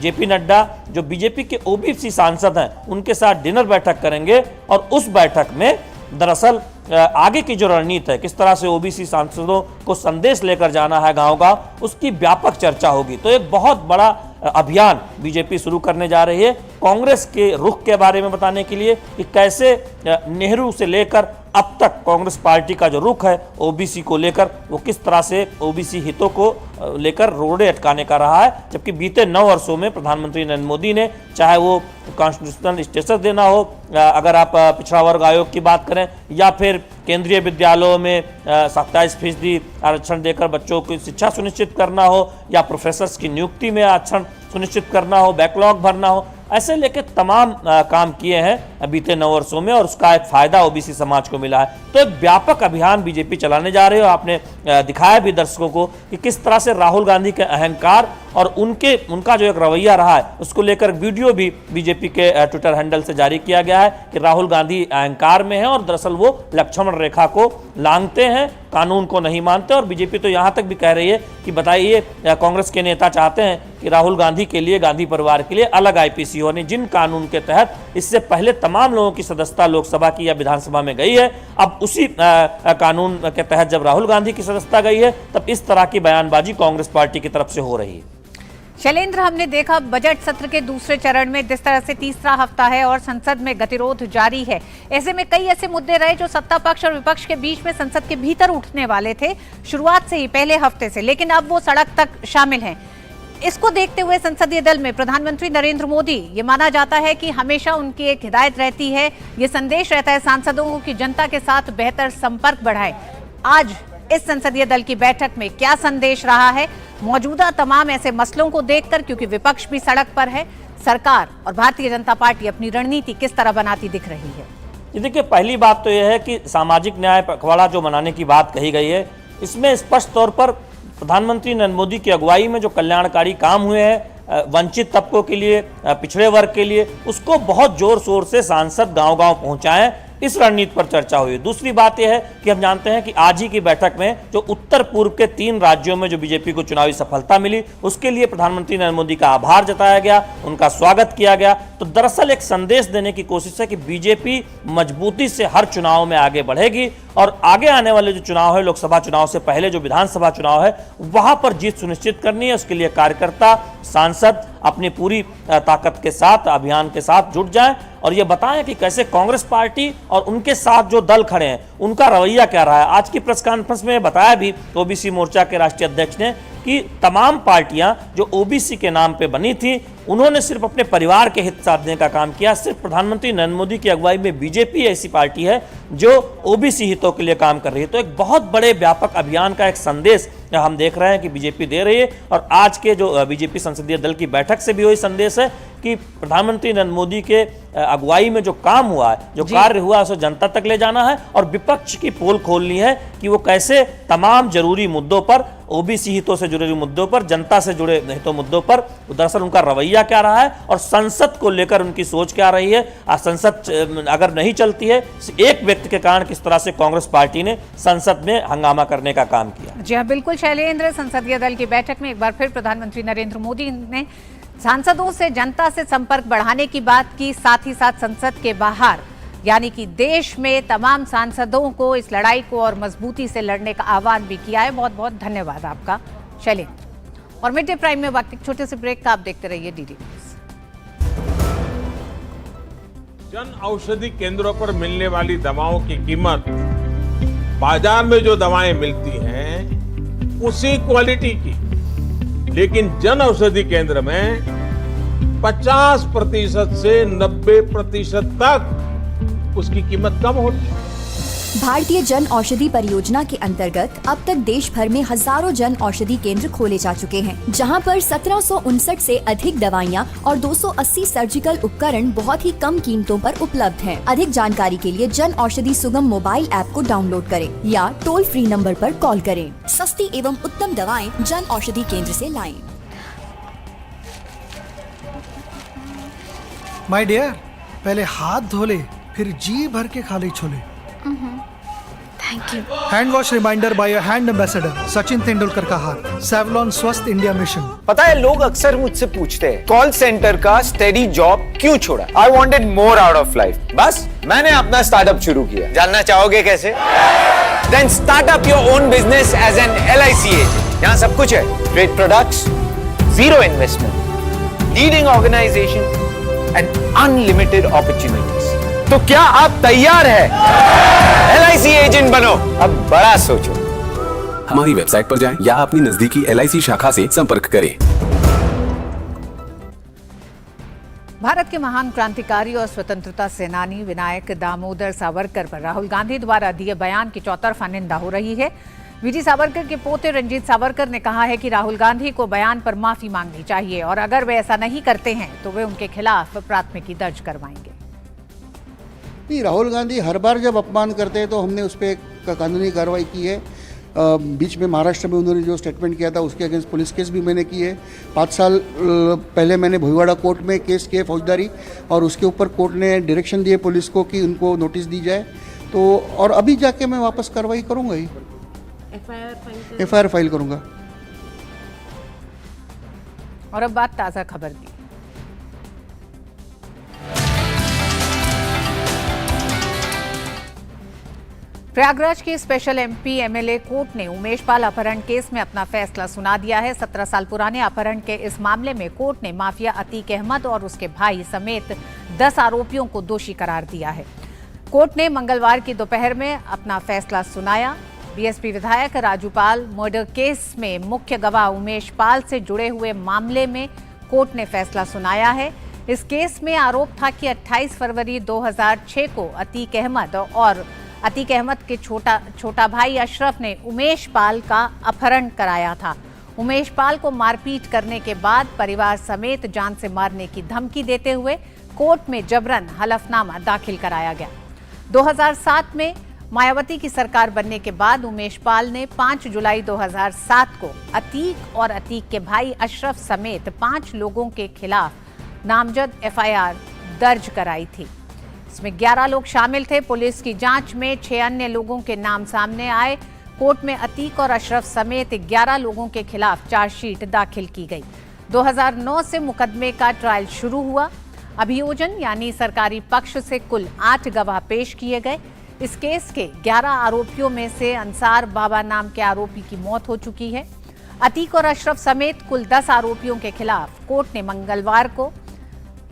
जेपी नड्डा, जो बीजेपी के ओबीसी सांसद हैं, उनके साथ डिनर बैठक करेंगे और उस बैठक में दरअसल आगे की जो रणनीति है, किस तरह से ओबीसी सांसदों को संदेश लेकर जाना है गांव-गांव, उसकी व्यापक चर्चा होगी। तो एक बहुत बड़ा अभियान बीजेपी शुरू करने जा रही है कांग्रेस के रुख के बारे में बताने के लिए कि कैसे नेहरू से लेकर अब तक कांग्रेस पार्टी का जो रुख है ओबीसी को लेकर, वो किस तरह से ओबीसी हितों को लेकर रोड़े अटकाने का रहा है। जबकि बीते 9 वर्षों में प्रधानमंत्री नरेंद्र मोदी ने, चाहे वो कॉन्स्टिट्यूशनल स्टेटस देना हो, अगर आप पिछड़ा वर्ग आयोग की बात करें, या फिर केंद्रीय विद्यालयों में 27% आरक्षण देकर बच्चों की शिक्षा सुनिश्चित करना हो, या प्रोफेसर्स की नियुक्ति में आरक्षण सुनिश्चित करना हो, बैकलॉग भरना हो, ऐसे लेके तमाम काम किए हैं बीते 9 वर्षों में और उसका एक फायदा ओबीसी समाज को मिला है। तो एक व्यापक अभियान बीजेपी चलाने जा रही है। आपने दिखाया भी दर्शकों को कि किस तरह से राहुल गांधी के अहंकार और उनका जो एक रवैया रहा है, उसको लेकर वीडियो भी बीजेपी के ट्विटर हैंडल से जारी किया गया है कि राहुल गांधी अहंकार में है और दरअसल वो लक्ष्मण रेखा को लांघते हैं, कानून को नहीं मानते। और बीजेपी तो यहाँ तक भी कह रही है कि बताइए, कांग्रेस के नेता चाहते हैं कि राहुल गांधी के लिए, गांधी परिवार के लिए अलग आईपीसी होने, जिन कानून के तहत इससे पहले तमाम लोगों की सदस्यता लोकसभा की या विधानसभा में गई है, अब उसी कानून के तहत जब राहुल गांधी की सदस्यता गई है, तब इस तरह की बयानबाजी कांग्रेस पार्टी की तरफ से हो रही है। शैलेंद्र, हमने देखा बजट सत्र के दूसरे चरण में जिस तरह से तीसरा हफ्ता है और संसद में गतिरोध जारी है, ऐसे में कई ऐसे मुद्दे रहे जो सत्ता पक्ष और विपक्ष के बीच में संसद के भीतर उठने वाले थे शुरुआत से ही, पहले हफ्ते से, लेकिन अब वो सड़क तक शामिल हैं। इसको देखते हुए संसदीय दल में प्रधानमंत्री नरेंद्र मोदी, ये माना जाता है कि हमेशा उनकी एक हिदायत रहती है, ये संदेश रहता है सांसदों को कि जनता के साथ बेहतर संपर्क बढ़ाएं। आज इस संसदीय दल की बैठक में क्या संदेश रहा है, मौजूदा तमाम ऐसे मसलों को देखकर, क्योंकि विपक्ष भी सड़क पर है, सरकार और भारतीय जनता पार्टी अपनी रणनीति किस तरह बनाती दिख रही है? देखिए, पहली बात तो यह है कि सामाजिक न्याय पखवाड़ा जो मनाने की बात कही गई है, इसमें स्पष्ट तौर पर प्रधानमंत्री नरेंद्र मोदी की अगुवाई में जो कल्याणकारी काम हुए हैं वंचित तबकों के लिए, पिछड़े वर्ग के लिए, उसको बहुत जोर शोर से सांसद गांव-गांव पहुंचाएं, इस रणनीति पर चर्चा हुई। दूसरी बात यह है कि हम जानते हैं कि आज ही की बैठक में जो उत्तर पूर्व के 3 राज्यों में जो बीजेपी को चुनावी सफलता मिली, उसके लिए प्रधानमंत्री नरेंद्र मोदी का आभार जताया गया, उनका स्वागत किया गया। तो दरअसल एक संदेश देने की कोशिश है कि बीजेपी मजबूती से हर चुनाव में आगे बढ़ेगी और आगे आने वाले जो चुनाव है, लोकसभा चुनाव से पहले जो विधानसभा चुनाव है, वहां पर जीत सुनिश्चित करनी है। उसके लिए कार्यकर्ता, सांसद अपनी पूरी ताकत के साथ, अभियान के साथ जुट जाएं और ये बताएं कि कैसे कांग्रेस पार्टी और उनके साथ जो दल खड़े हैं, उनका रवैया क्या रहा है। आज की प्रेस कॉन्फ्रेंस में बताया भी ओबीसी मोर्चा के राष्ट्रीय अध्यक्ष ने कि तमाम पार्टियां जो ओबीसी के नाम पे बनी थी, उन्होंने सिर्फ अपने परिवार के हित साधने का काम किया। सिर्फ प्रधानमंत्री नरेंद्र मोदी की अगुवाई में बीजेपी ऐसी पार्टी है जो ओबीसी हितों के लिए काम कर रही है। तो एक बहुत बड़े व्यापक अभियान का एक संदेश हम देख रहे हैं कि बीजेपी दे रही है। और आज के जो बीजेपी संसदीय दल की बैठक से भी वही संदेश है कि प्रधानमंत्री नरेंद्र मोदी के अगुवाई में जो काम हुआ है, जो कार्य हुआ है, उसे जनता तक ले जाना है और विपक्ष की पोल खोलनी है कि वो कैसे तमाम जरूरी मुद्दों पर, ओबीसी हितों से जुड़े मुद्दों पर, जनता से जुड़े हितों मुद्दों पर दरअसल उनका रवैया क्या रहा है और संसद को लेकर उनकी सोच क्या रही है। संसद अगर नहीं चलती है, एक व्यक्ति के कारण किस तरह से कांग्रेस पार्टी ने संसद में हंगामा करने का काम किया। जी हाँ, बिल्कुल शैलेंद्र, संसदीय दल की बैठक में एक बार फिर प्रधानमंत्री नरेंद्र मोदी ने सांसदों से, जनता से संपर्क बढ़ाने की बात की, साथ ही साथ संसद के बाहर यानी कि देश में तमाम सांसदों को इस लड़ाई को और मजबूती से लड़ने का आह्वान भी किया है। बहुत बहुत धन्यवाद आपका शैलेंद्र। और मिड डे प्राइम में वक्त एक छोटे से ब्रेक का, आप देखते रहिए डीडी न्यूज। जन औषधि केंद्रों पर मिलने वाली दवाओं की कीमत बाजार में जो दवाएं मिलती हैं उसी क्वालिटी की, लेकिन जन औषधि केंद्र में 50% से 90% तक उसकी कीमत कम होती है। भारतीय जन औषधि परियोजना के अंतर्गत अब तक देश भर में हजारों जन औषधि केंद्र खोले जा चुके हैं, जहां पर 1759 से अधिक दवाइयां और 280 सर्जिकल उपकरण बहुत ही कम कीमतों पर उपलब्ध हैं। अधिक जानकारी के लिए जन औषधि सुगम मोबाइल ऐप को डाउनलोड करें या टोल फ्री नंबर पर कॉल करें। सस्ती एवं उत्तम दवाएं जन औषधि केंद्र से लाएं। माय डियर, पहले हाथ धो ले, फिर जी भर के खा ले छोले। Thank you. Hand wash reminder by hand ambassador Sachin Tendulkar का हाथ। सेवलॉन स्वस्थ इंडिया मिशन। पता है, लोग अक्सर मुझसे पूछते हैं कॉल सेंटर का स्टेडी जॉब क्यों छोड़ा। I wanted more out of life, बस मैंने अपना स्टार्टअप शुरू किया। जानना चाहोगे कैसे? Then start up your own business as an LIC agent. यहाँ सब कुछ है, great products, zero investment, leading organisation and unlimited opportunities. तो क्या आप तैयार हैं? LIC एजेंट बनो, अब बड़ा सोचो। हमारी वेबसाइट पर जाएं या अपनी नजदीकी LIC शाखा से संपर्क करें। भारत के महान क्रांतिकारी और स्वतंत्रता सेनानी विनायक दामोदर सावरकर पर राहुल गांधी द्वारा दिए बयान की चौतरफा निंदा हो रही है। वीजी सावरकर के पोते रंजीत सावरकर ने कहा है कि राहुल गांधी को बयान पर माफी मांगनी चाहिए और अगर वे ऐसा नहीं करते हैं तो वे उनके खिलाफ प्राथमिकी दर्ज करवाएंगे। नहीं, राहुल गांधी हर बार जब अपमान करते हैं तो हमने उस पर एक कानूनी कार्रवाई की है। बीच में महाराष्ट्र में उन्होंने जो स्टेटमेंट किया था उसके अगेंस्ट पुलिस केस भी मैंने की है। 5 साल पहले मैंने भोईवाड़ा कोर्ट में केस किए फौजदारी, और उसके ऊपर कोर्ट ने डायरेक्शन दिए पुलिस को कि उनको नोटिस दी जाए। तो और अभी जाके मैं वापस कार्रवाई करूँगा ही, FIR फाइल करूँगा। और अब बात ताज़ा खबर की। प्रयागराज की स्पेशल MP MLA कोर्ट ने उमेश पाल अपहरण केस में अपना फैसला सुना दिया है। 17 साल पुराने अपहरण के इस मामले में कोर्ट ने माफिया अतीक अहमद और उसके भाई समेत 10 आरोपियों को दोषी करार दिया है। कोर्ट ने मंगलवार की दोपहर में अपना फैसला सुनाया। BSP विधायक राजू पाल मर्डर केस में मुख्य गवाह उमेश पाल से जुड़े हुए मामले में कोर्ट ने फैसला सुनाया है। इस केस में आरोप था कि 28 फरवरी 2006 को अतीक अहमद और अतीक अहमद के छोटा भाई अशरफ ने उमेश पाल का अपहरण कराया था। उमेश पाल को मारपीट करने के बाद परिवार समेत जान से मारने की धमकी देते हुए कोर्ट में जबरन हलफनामा दाखिल कराया गया। 2007 में मायावती की सरकार बनने के बाद उमेश पाल ने 5 जुलाई 2007 को अतीक और अतीक के भाई अशरफ समेत 5 लोगों के खिलाफ नामजद FIR दर्ज कराई थी। इसमें 11 लोग शामिल थे। पुलिस की जांच में 6 अन्य लोगों के नाम सामने आए। कोर्ट में अतीक और अशरफ समेत 11 लोगों के खिलाफ चार्जशीट दाखिल की गई। 2009 से मुकदमे का ट्रायल शुरू हुआ। अभियोजन यानी सरकारी पक्ष से कुल 8 गवाह पेश किए गए। इस केस के 11 आरोपियों में से अंसार बाबा नाम के आरोपी की मौत हो चुकी है। अतीक और अशरफ समेत कुल 10 आरोपियों के खिलाफ कोर्ट ने मंगलवार को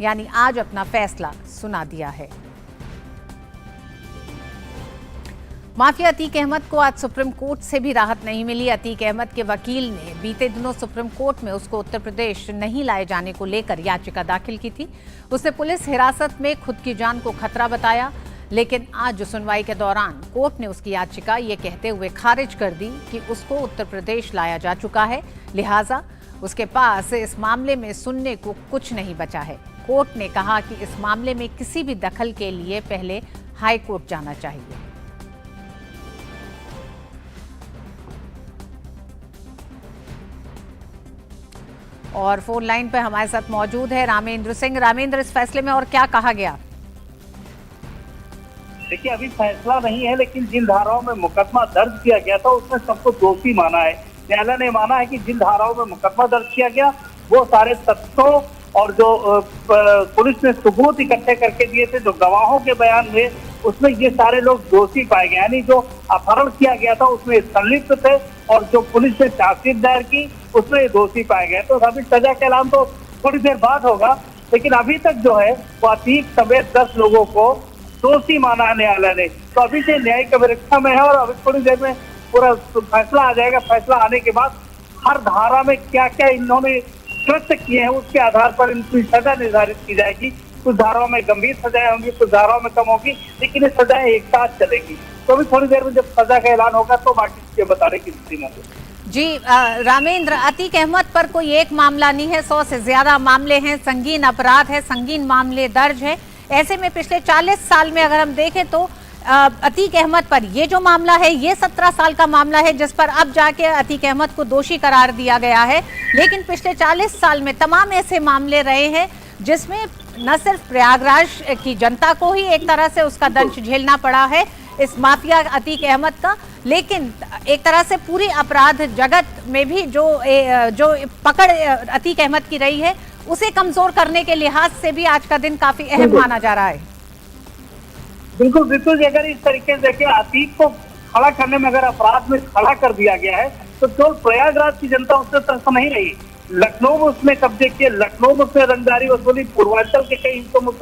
यानी आज अपना फैसला सुना दिया है। माफिया अतीक अहमद को आज सुप्रीम कोर्ट से भी राहत नहीं मिली। अतीक अहमद के वकील ने बीते दिनों सुप्रीम कोर्ट में उसको उत्तर प्रदेश नहीं लाए जाने को लेकर याचिका दाखिल की थी। उसने पुलिस हिरासत में खुद की जान को खतरा बताया, लेकिन आज सुनवाई के दौरान कोर्ट ने उसकी याचिका ये कहते हुए खारिज कर दी कि उसको उत्तर प्रदेश लाया जा चुका है, लिहाजा उसके पास इस मामले में सुनने को कुछ नहीं बचा है। कोर्ट ने कहा कि इस मामले में किसी भी दखल के लिए पहले हाई कोर्ट जाना चाहिए। और फोन लाइन पर हमारे साथ मौजूद है रामेंद्र सिंह। रामेंद्र, इस फैसले में और क्या कहा गया? देखिए, अभी फैसला नहीं है, लेकिन जिन धाराओं में मुकदमा दर्ज किया गया था उसमें सबको दोषी माना है। न्यायालय ने माना है कि जिन धाराओं में मुकदमा दर्ज किया गया वो सारे तथ्यों और जो पुलिस ने सबूत इकट्ठे करके दिए थे, जो गवाहों के बयान हुए, उसमें ये सारे लोग दोषी पाए गए। यानी जो अपहरण किया गया था उसमें संलिप्त थे और जो पुलिस ने चार्जशीट दायर की उसमें ये दोषी पाए गए। तो अभी सजा का ऐलान तो थोड़ी देर बाद होगा, लेकिन अभी तक जो है वो अतीक समेत 10 लोगों को दोषी माना है न्यायालय ने। तो अभी से न्यायिक अभिरक्षा में है और अभी थोड़ी देर में पूरा फैसला आ जाएगा। फैसला आने के बाद हर धारा में क्या क्या इन्होंने कृत्य किए हैं उसके आधार पर इनकी सजा निर्धारित की जाएगी। कुछ धाराओं में गंभीर सजाएं होंगी, कुछ धाराओं में कम होगी, लेकिन ये सजाएं एक साथ चलेगी। तो भी थोड़ी देर में जब सजा का ऐलान होगा तो बाकी चीजें बताने की स्थिति में होगी। जी रामेंद्र, अतीक अहमद पर कोई एक मामला नहीं है, 100 से ज्यादा मामले हैं, संगीन अपराध है, संगीन मामले दर्ज है। ऐसे में पिछले 40 साल में अगर हम देखें तो अतीक अहमद पर ये जो मामला है ये 17 साल का मामला है, जिस पर अब जाके अतीक अहमद को दोषी करार दिया गया है। लेकिन पिछले 40 साल में तमाम ऐसे मामले रहे हैं जिसमें न सिर्फ प्रयागराज की जनता को ही एक तरह से उसका दंश झेलना पड़ा है इस माफिया अतीक अहमद का, लेकिन एक तरह से पूरी अपराध जगत में भी जो पकड़ अतीक अहमद की रही है उसे कमजोर करने के लिहाज से भी आज का दिन काफी अहम माना जा रहा है। बिल्कुल बिल्कुल, अगर इस तरीके से देखिए अतीक को खड़ा करने में अगर अपराध में खड़ा कर दिया गया है तो केवल प्रयागराज की जनता उससे त्रस्त नहीं रही, लखनऊ में उसने कब्जे किए, लखनऊ में उसने रंगदारी वसूली, पूर्वांचल के कई हिस्सों में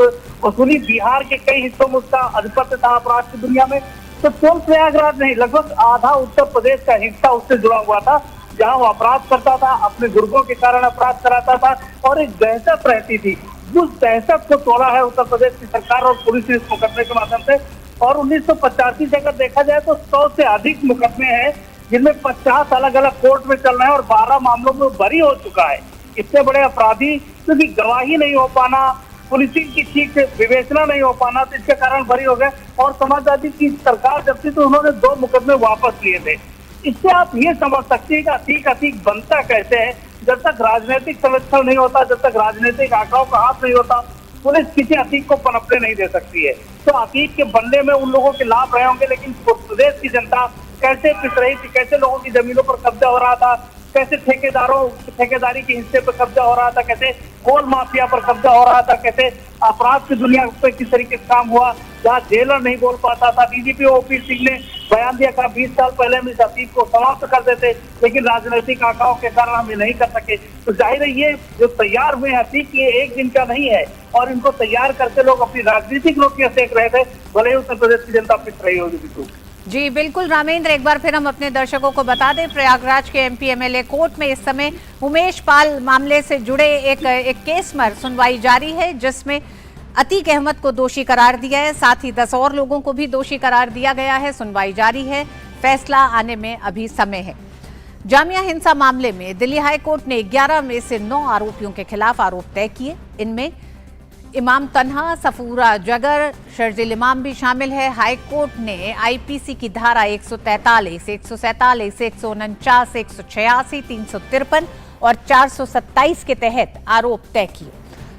वसूली, बिहार के कई हिस्सों में उसका आधिपत्य था अपराध की दुनिया में। तो केवल प्रयागराज नहीं, लगभग आधा उत्तर प्रदेश का हिस्सा उससे जुड़ा हुआ था, जहां वो अपराध करता था, अपने गुर्गों के कारण अपराध कराता था और एक दहशत रहती थी। उस दहशत को तोड़ा है उत्तर प्रदेश की सरकार और पुलिस ने इस मुकदमे के माध्यम से। और 1985 से अगर देखा जाए तो 100 से अधिक मुकदमे हैं जिनमें 50 अलग अलग कोर्ट में चल रहे हैं और 12 मामलों में बरी हो चुका है। इतने बड़े अपराधी क्योंकि गवाही नहीं हो पाना, पुलिसिंग की ठीक से विवेचना नहीं हो पाना, तो इसके कारण बरी हो गए। और समाजवादी की सरकार जब थी तो उन्होंने 2 मुकदमे वापस लिए थे। इससे आप ये समझ सकते हैं कि अतीक बनता कैसे है। जब तक राजनीतिक संरक्षण नहीं होता, जब तक राजनीतिक आंकड़ों का हाथ नहीं होता, पुलिस किसी अतीक को पनपने नहीं दे सकती है। तो अतीक के बनने में उन लोगों के लाभ रहे होंगे, लेकिन प्रदेश की जनता कैसे पिस रही थी, कैसे लोगों की जमीनों पर कब्जा हो रहा था, कैसे ठेकेदारी के हिस्से पर कब्जा हो रहा था, कैसे कोल माफिया पर कब्जा हो रहा था, कैसे अपराध की दुनिया पर किस तरीके से काम हुआ, जहाँ जेलर नहीं बोल पाता था। डीजीपी ओपी सिंह ने बयान दिया था 20 साल पहले हम इस अतीक को समाप्त कर देते, लेकिन राजनीतिक आंकड़ों के कारण हम ये नहीं कर सके। तो जाहिर है ये जो तैयार हुए अतीक ये एक दिन का नहीं है और इनको तैयार करके लोग अपनी राजनीतिक रोटियां सेक रहे थे, भले ही उत्तर प्रदेश की जनता पिस रही होगी। जी बिल्कुल रामेंद्र, एक बार फिर हम अपने दर्शकों को बता दें, प्रयागराज के एमपी एमएलए कोर्ट में इस समय उमेश पाल मामले से जुड़े एक केस पर सुनवाई जारी है, जिसमें अतीक अहमद को दोषी करार दिया है, साथ ही 10 और लोगों को भी दोषी करार दिया गया है। सुनवाई जारी है, फैसला आने में अभी समय है। जामिया हिंसा मामले में दिल्ली हाई कोर्ट ने 11 में से 9 आरोपियों के खिलाफ आरोप तय किए। इनमें इमाम तन्हा, सफूरा जगर, शर्जिल इमाम भी शामिल है। हाई कोर्ट ने आईपीसी की धारा 143, 147, 149, 186, 353 और 427 के तहत आरोप तय किए।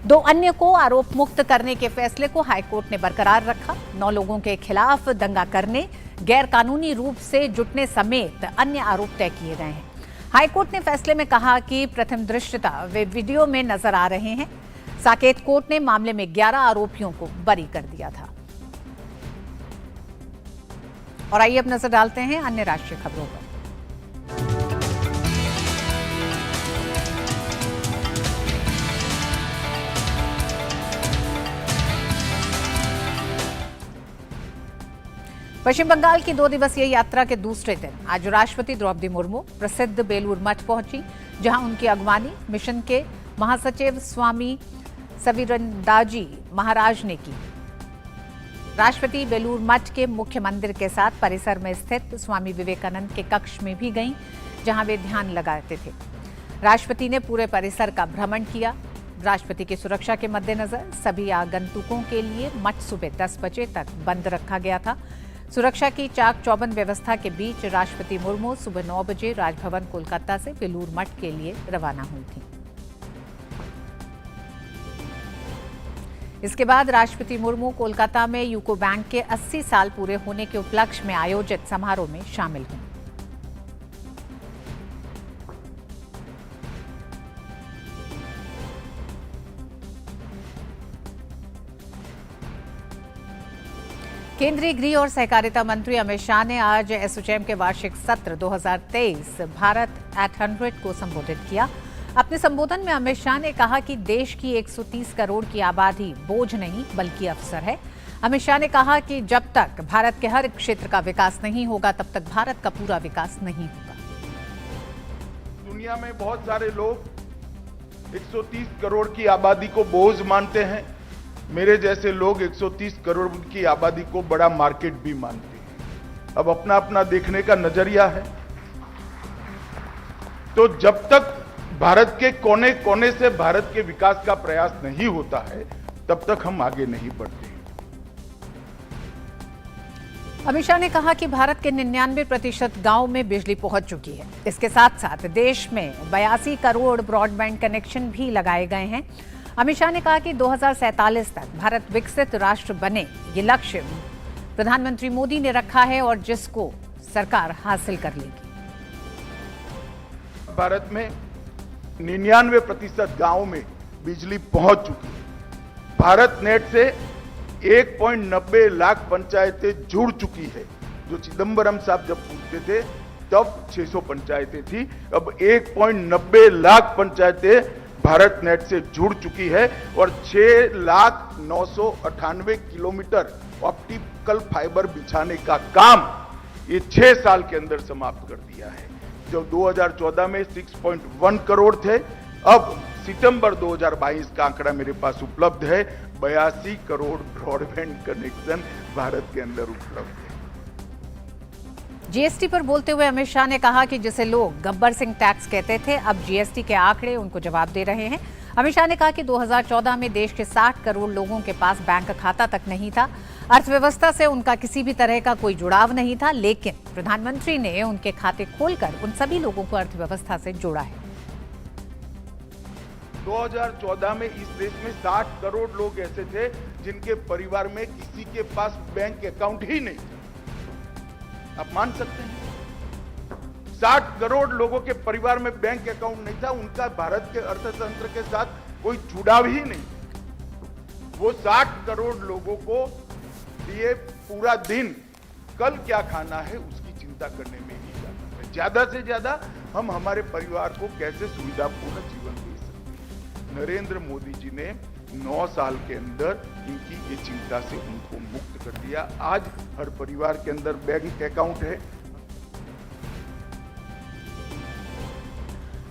2 अन्य को आरोप मुक्त करने के फैसले को हाईकोर्ट ने बरकरार रखा। 9 लोगों के खिलाफ दंगा करने, गैर कानूनी रूप से जुटने समेत अन्य आरोप तय किए गए हैं। हाईकोर्ट ने फैसले में कहा कि प्रथम दृष्टया वे वीडियो में नजर आ रहे हैं। साकेत कोर्ट ने मामले में 11 आरोपियों को बरी कर दिया था। और आइए अब नजर डालते हैं अन्य राष्ट्रीय खबरों पर। पश्चिम बंगाल की 2 दिवसीय यात्रा के दूसरे दिन आज राष्ट्रपति द्रौपदी मुर्मू प्रसिद्ध बेलूर मठ पहुंची, जहां उनकी अगवानी मिशन के महासचिव स्वामी सविरंदाजी महाराज ने की। राष्ट्रपति बेलूर मठ के मुख्य मंदिर के साथ परिसर में स्थित स्वामी विवेकानंद के कक्ष में भी गईं, जहां वे ध्यान लगाते थे। राष्ट्रपति ने पूरे परिसर का भ्रमण किया। राष्ट्रपति की सुरक्षा के मद्देनजर सभी आगंतुकों के लिए मठ सुबह 10 बजे तक बंद रखा गया था। सुरक्षा की चाक चौबंद व्यवस्था के बीच राष्ट्रपति मुर्मू सुबह 9 बजे राजभवन कोलकाता से बेलूर मठ के लिए रवाना हुई थी। इसके बाद राष्ट्रपति मुर्मू कोलकाता में यूको बैंक के 80 साल पूरे होने के उपलक्ष्य में आयोजित समारोह में शामिल हुए। केंद्रीय गृह और सहकारिता मंत्री अमित शाह ने आज एसोचैम के वार्षिक सत्र 2023 भारत एट 100 को संबोधित किया। अपने संबोधन में अमित शाह ने कहा कि देश की 130 करोड़ की आबादी बोझ नहीं बल्कि अवसर है। अमित शाह ने कहा कि जब तक भारत के हर क्षेत्र का विकास नहीं होगा तब तक भारत का पूरा विकास नहीं होगा। दुनिया में बहुत सारे लोग 130 करोड़ की आबादी को बोझ मानते हैं। मेरे जैसे लोग 130 करोड़ की आबादी को बड़ा मार्केट भी मानते हैं। अब अपना अपना देखने का नजरिया है। तो जब तक भारत के कोने कोने से भारत के विकास का प्रयास नहीं होता है, तब तक हम आगे नहीं बढ़ते। अमित शाह ने कहा कि भारत के 99% गांव में बिजली पहुंच चुकी है। इसके साथ साथ देश में 82 करोड़ ब्रॉडबैंड कनेक्शन भी लगाए गए हैं। अमित शाह ने कहा कि 2047 तक भारत विकसित राष्ट्र बने, ये लक्ष्य प्रधानमंत्री मोदी ने रखा है और जिसको सरकार हासिल कर लेगी। भारत में 99% गांव में बिजली पहुंच चुकी है। भारत नेट से 1.90 लाख पंचायतें जुड़ चुकी है। जो चिदंबरम साहब जब पूछते थे तब 600 पंचायतें थी, अब 1.90 लाख पंचायतें भारत नेट से जुड़ चुकी है और 6,998 किलोमीटर ऑप्टिकल फाइबर बिछाने का काम ये 6 साल के अंदर समाप्त कर दिया है। जो 2014 में 6.1 करोड़ थे, अब सितंबर 2022 का आंकड़ा मेरे पास उपलब्ध है, 82 करोड़ ब्रॉडबैंड कनेक्शन भारत के अंदर उपलब्ध है। जीएसटी पर बोलते हुए अमित शाह ने कहा कि जिसे लोग गब्बर सिंह टैक्स कहते थे, अब जीएसटी के आंकड़े उनको जवाब दे रहे हैं। अमित शाह ने कहा कि 2014 में देश के 60 करोड़ लोगों के पास बैंक खाता तक नहीं था। अर्थव्यवस्था से उनका किसी भी तरह का कोई जुड़ाव नहीं था, लेकिन प्रधानमंत्री ने उनके खाते खोलकर उन सभी लोगों को अर्थव्यवस्था से जोड़ा है। 2014 में इस देश में 60 करोड़ लोग ऐसे थे जिनके परिवार में किसी के पास बैंक अकाउंट ही नहीं था। आप मान सकते हैं 60 करोड़ लोगों के परिवार में बैंक अकाउंट नहीं था, उनका भारत के अर्थतंत्र के साथ कोई जुड़ाव ही नहीं। वो 60 करोड़ लोगों को लिए पूरा दिन कल क्या खाना है उसकी चिंता करने में ही जाता है। ज्यादा से ज्यादा हम हमारे परिवार को कैसे सुविधापूर्ण जीवन दे सकते हैं। नरेंद्र मोदी जी ने 9 साल के अंदर इनकी ये चिंता से उनको मुक्त कर दिया। आज हर परिवार के अंदर बैंक अकाउंट है।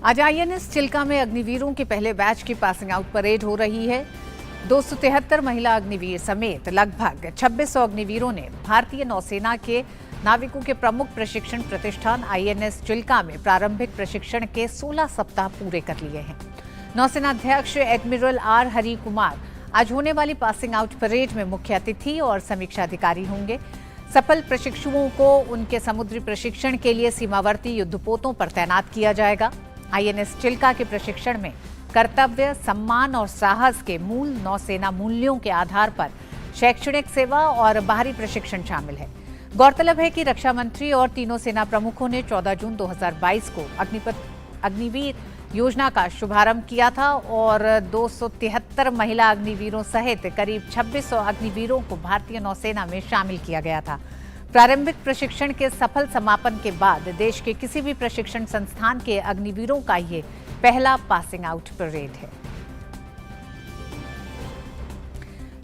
आज आईएनएस चिल्का में अग्निवीरों के पहले बैच की पासिंग आउट परेड हो रही है। 273 महिला अग्निवीर समेत लगभग 2600 अग्निवीरों ने भारतीय नौसेना के नाविकों के प्रमुख प्रशिक्षण प्रतिष्ठान आईएनएस चिल्का में प्रारंभिक प्रशिक्षण के 16 सप्ताह पूरे कर लिए हैं। नौसेना अध्यक्ष एडमिरल आर हरि कुमार आज होने वाली पासिंग आउट परेड में मुख्य अतिथि और समीक्षा अधिकारी होंगे। सफल प्रशिक्षुओं को उनके समुद्री प्रशिक्षण के लिए सीमावर्ती युद्धपोतों पर तैनात किया जाएगा। आईएनएस चिल्का के प्रशिक्षण में कर्तव्य, सम्मान और साहस के मूल नौसेना मूल्यों के आधार पर शैक्षणिक सेवा और बाहरी प्रशिक्षण शामिल है। गौरतलब है कि रक्षा मंत्री और तीनों सेना प्रमुखों ने 14 जून 2022 को अग्निवीर योजना का शुभारंभ किया था और 273 महिला अग्निवीरों सहित करीब 2600 अग्निवीरों को भारतीय नौसेना में शामिल किया गया था। प्रारंभिक प्रशिक्षण के सफल समापन के बाद देश के किसी भी प्रशिक्षण संस्थान के अग्निवीरों का ये पहला पासिंग आउट परेड है।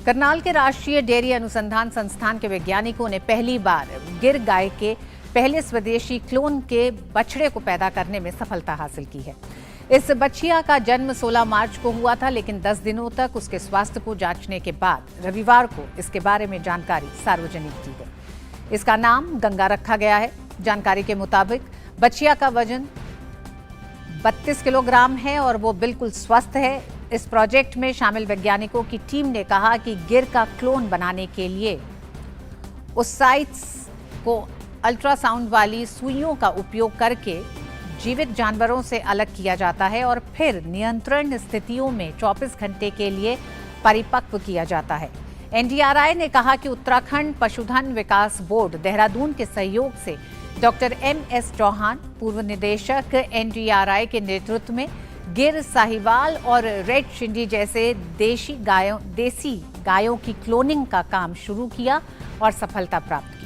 करनाल के राष्ट्रीय डेयरी अनुसंधान संस्थान के वैज्ञानिकों ने पहली बार गिर गाय के पहले स्वदेशी क्लोन के बछड़े को पैदा करने में सफलता हासिल की है। इस बछिया का जन्म 16 मार्च को हुआ था, लेकिन 10 दिनों तक उसके स्वास्थ्य को जांचने के बाद रविवार को इसके बारे में जानकारी सार्वजनिक की गई। इसका नाम गंगा रखा गया है। जानकारी के मुताबिक बछिया का वजन 32 किलोग्राम है और वो बिल्कुल स्वस्थ है। इस प्रोजेक्ट में शामिल वैज्ञानिकों की टीम ने कहा कि गिर का क्लोन बनाने के लिए उस साइट्स को अल्ट्रासाउंड वाली सुइयों का उपयोग करके जीवित जानवरों से अलग किया जाता है और फिर नियंत्रण स्थितियों में 24 घंटे के लिए परिपक्व किया जाता है। एनडीआरआई ने कहा कि उत्तराखंड पशुधन विकास बोर्ड देहरादून के सहयोग से डॉक्टर एमएस चौहान, पूर्व निदेशक एनडीआरआई के नेतृत्व में गिर, साहिवाल और रेड शिंडी जैसे देसी गायों की क्लोनिंग का काम शुरू किया और सफलता प्राप्त की।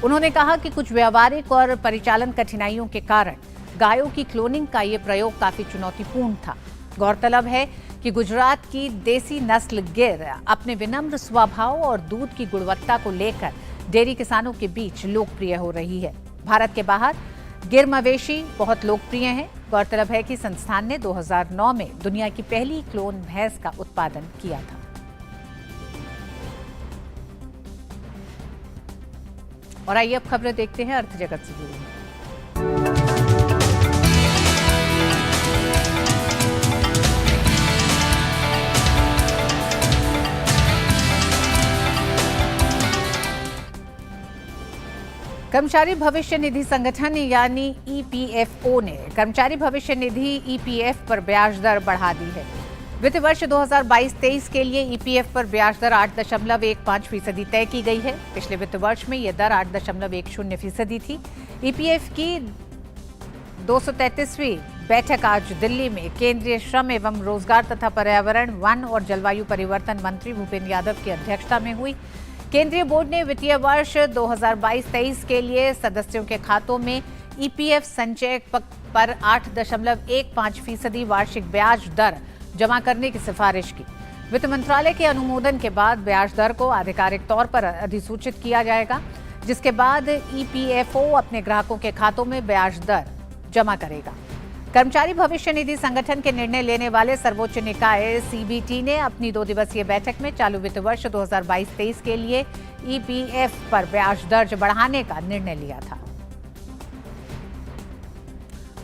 उन्होंने कहा कि कुछ व्यावहारिक और परिचालन कठिनाइयों के कारण गायों की क्लोनिंग का ये प्रयोग काफी चुनौतीपूर्ण था। गौरतलब है कि गुजरात की देसी नस्ल गिर अपने विनम्र स्वभाव और दूध की गुणवत्ता को लेकर डेयरी किसानों के बीच लोकप्रिय हो रही है। भारत के बाहर गिर मवेशी बहुत लोकप्रिय हैं। गौरतलब है कि संस्थान ने 2009 में दुनिया की पहली क्लोन भैंस का उत्पादन किया था। और आइए अब खबरें देखते हैं अर्थ जगत से जुड़ी। कर्मचारी भविष्य निधि संगठन यानी ईपीएफओ ने कर्मचारी भविष्य निधि ईपीएफ पर ब्याज दर बढ़ा दी है। वित्त वर्ष 2022-23 के लिए ईपीएफ पर ब्याज दर 8.15% तय की गई है। पिछले वित्त वर्ष में यह दर 8.10% थी। ईपीएफ की 233वीं बैठक आज दिल्ली में केंद्रीय श्रम एवं रोजगार तथा पर्यावरण, वन और जलवायु परिवर्तन मंत्री भूपेंद्र यादव की अध्यक्षता में हुई। केंद्रीय बोर्ड ने वित्तीय वर्ष 2022-23 के लिए सदस्यों के खातों में ईपीएफ संचय पर 8.15% वार्षिक ब्याज दर जमा करने की सिफारिश की। वित्त मंत्रालय के अनुमोदन के बाद ब्याज दर को आधिकारिक तौर पर अधिसूचित किया जाएगा, जिसके बाद ईपीएफओ अपने ग्राहकों के खातों में ब्याज दर जमा करेगा। कर्मचारी भविष्य निधि संगठन के निर्णय लेने वाले सर्वोच्च निकाय सीबीटी ने अपनी 2 दिवसीय बैठक में चालू वित्त वर्ष 2022-23 के लिए ईपीएफ पर ब्याज दर बढ़ाने का निर्णय लिया था।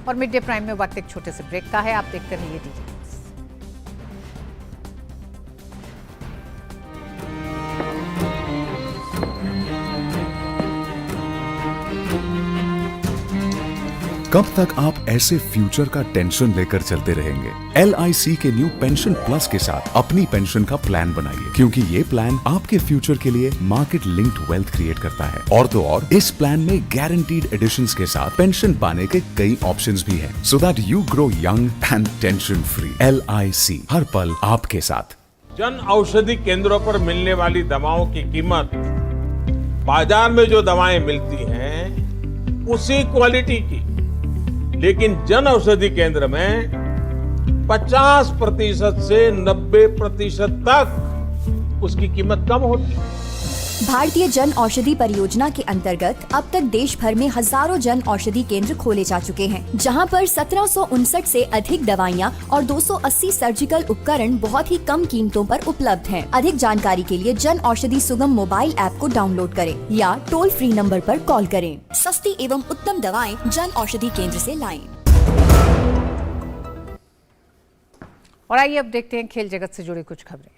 और मिड डे प्राइम में वक्त एक छोटे से ब्रेक का है, आप देखते रहिए डिटेल्स। कब तक आप ऐसे फ्यूचर का टेंशन लेकर चलते रहेंगे? LIC के न्यू पेंशन प्लस के साथ अपनी पेंशन का प्लान बनाइए, क्योंकि ये प्लान आपके फ्यूचर के लिए मार्केट लिंक्ड वेल्थ क्रिएट करता है। और तो और इस प्लान में गारंटीड एडिशंस के साथ पेंशन पाने के कई ऑप्शंस भी हैं, so that you grow young and tension free. LIC, हर पल आपके साथ। जन औषधि केंद्रों पर मिलने वाली दवाओं की कीमत बाजार में जो दवाएं मिलती हैं उसी क्वालिटी की, लेकिन जन औषधि केंद्र में 50% से 90% तक उसकी कीमत कम होती है। भारतीय जन औषधि परियोजना के अंतर्गत अब तक देश भर में हजारों जन औषधि केंद्र खोले जा चुके हैं, जहां पर 1759 से अधिक दवाइयां और 280 सर्जिकल उपकरण बहुत ही कम कीमतों पर उपलब्ध हैं। अधिक जानकारी के लिए जन औषधि सुगम मोबाइल ऐप को डाउनलोड करें या टोल फ्री नंबर पर कॉल करें। सस्ती एवं उत्तम दवाएं जन औषधि केंद्र से लाएं। और आइए अब देखते हैं खेल जगत से जुड़ी कुछ खबरें।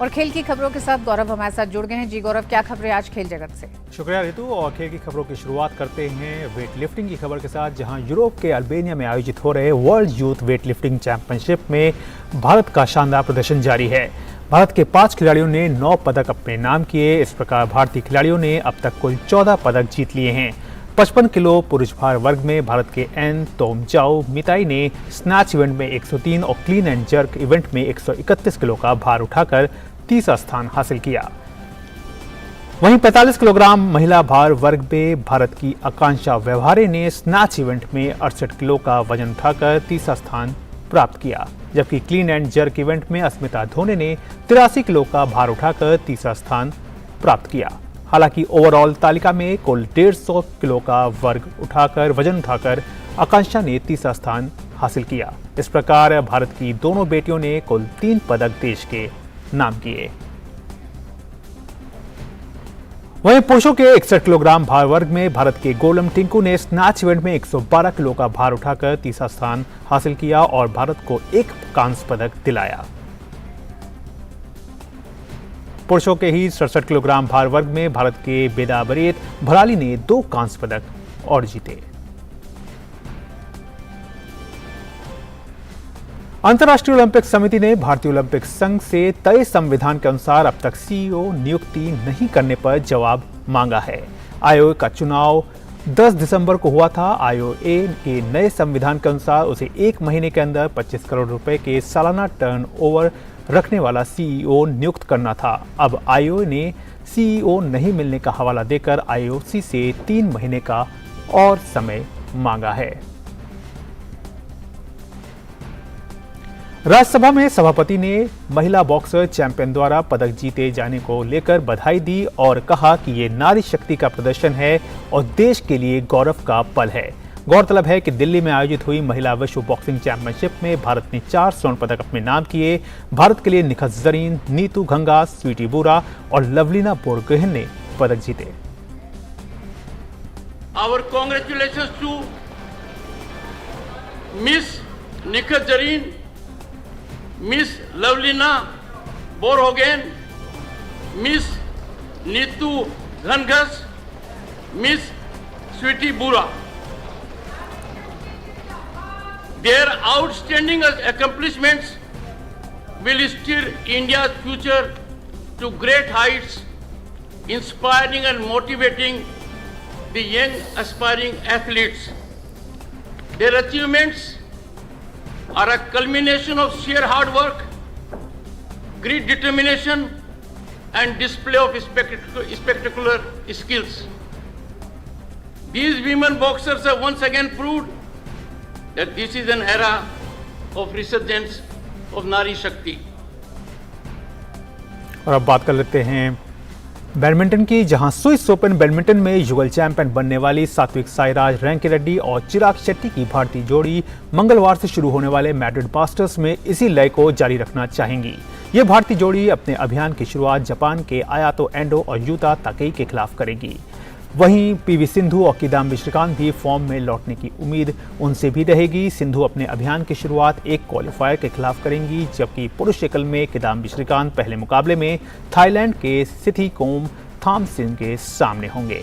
और खेल की खबरों के साथ गौरव हमारे साथ जुड़ गए हैं। जी गौरव, क्या खबरें आज खेल जगत से? शुक्रिया ऋतु। और खेल की खबरों की शुरुआत करते हैं वेट लिफ्टिंग की खबर के साथ, जहां यूरोप के अल्बेनिया में आयोजित हो रहे world youth weight lifting championship में भारत का शानदार प्रदर्शन जारी है। भारत के 5 खिलाड़ियों ने 9 पदक अपने नाम किए। इस प्रकार भारतीय खिलाड़ियों ने अब तक कुल 14 पदक जीत लिए हैं। 55 किलो पुरुष भार वर्ग में भारत के एन तोमजाओ मिताई ने स्नैच इवेंट में 103 और क्लीन एंड जर्क इवेंट में 131 किलो का भार उठाकर तीसरा स्थान हासिल किया। वहीं 45 किलोग्राम महिला भार वर्ग में भारत की आकांक्षा व्यवहारे ने स्नैच इवेंट में 68 किलो का वजन उठाकर तीसरा स्थान प्राप्त किया, जबकि क्लीन एंड जर्क इवेंट में अस्मिता धोने ने 83 किलो का भार उठाकर तीसरा स्थान प्राप्त किया। हालांकि ओवरऑल तालिका में कुल 150 किलो का वजन उठाकर आकांक्षा ने तीसरा स्थान हासिल किया। इस प्रकार भारत की दोनों बेटियों ने कुल 3 पदक देश के नाम किए। वहीं पुरुषों के 61 किलोग्राम भार वर्ग में भारत के गोलम टिंकू ने स्नैच इवेंट में 112 किलो का भार उठाकर तीसरा स्थान हासिल किया और भारत को 1 कांस्य पदक दिलाया। पुरुषों के ही 67 किलोग्राम भार वर्ग में भारत के बेदाबरेत भराली ने 2 कांस्य पदक और जीते। अंतर्राष्ट्रीय ओलंपिक समिति ने भारतीय ओलंपिक संघ से तय संविधान के अनुसार अब तक सीईओ नियुक्ति नहीं करने पर जवाब मांगा है। आयोग का चुनाव 10 दिसंबर को हुआ था। आयोग के नए संविधान के अनुसार उसे 1 महीने के अंदर 25 करोड़ रुपए के सालाना टर्नओवर रखने वाला सीईओ नियुक्त करना था। अब आयोग ने सीईओ नहीं मिलने का हवाला देकर आईओसी से 3 महीने का और समय मांगा है। राज्यसभा में सभापति ने महिला बॉक्सर चैंपियन द्वारा पदक जीते जाने को लेकर बधाई दी और कहा कि ये नारी शक्ति का प्रदर्शन है और देश के लिए गौरव का पल है। गौरतलब है कि दिल्ली में आयोजित हुई महिला विश्व बॉक्सिंग चैंपियनशिप में भारत ने 4 स्वर्ण पदक अपने नाम किए। भारत के लिए निखत जरीन, नीतू घंगा, स्वीटी बुरा और लवलीना बोरगोहेन ने पदक जीते। Our congratulations to Miss Nikhat Zareen, Miss Lovelina Borgohain, Miss Neetu Ghangas, Miss Sweety Bura. Their outstanding accomplishments will steer India's future to great heights, inspiring and motivating the young aspiring athletes. Their achievements are a culmination of sheer hard work, great determination, and display of spectacular skills. These women boxers have once again proved that this is an era of resurgence of Nari Shakti. और अब बात कर लेते हैं badminton की, जहां Swiss open badminton में युगल चैंपियन बनने वाली सात्विक साईराज रैंकीरेड्डी और चिराग शेट्टी की भारतीय जोड़ी मंगलवार से शुरू होने वाले मैड्रिड मास्टर्स में इसी लय को जारी रखना चाहेंगी। ये भारतीय जोड़ी अपने अभियान की शुरुआत जापान के आयातो एंडो और यूता ताकेई के खिलाफ करेगी। वहीं पीवी सिंधु और किदाम्बी श्रीकांत भी फॉर्म में लौटने की उम्मीद उनसे भी रहेगी। सिंधु अपने अभियान की शुरुआत एक क्वालिफायर के खिलाफ करेंगी, जबकि पुरुष एकल में किदाम्बी श्रीकांत पहले मुकाबले में थाईलैंड के सिथिकोम थामसिन के सामने होंगे।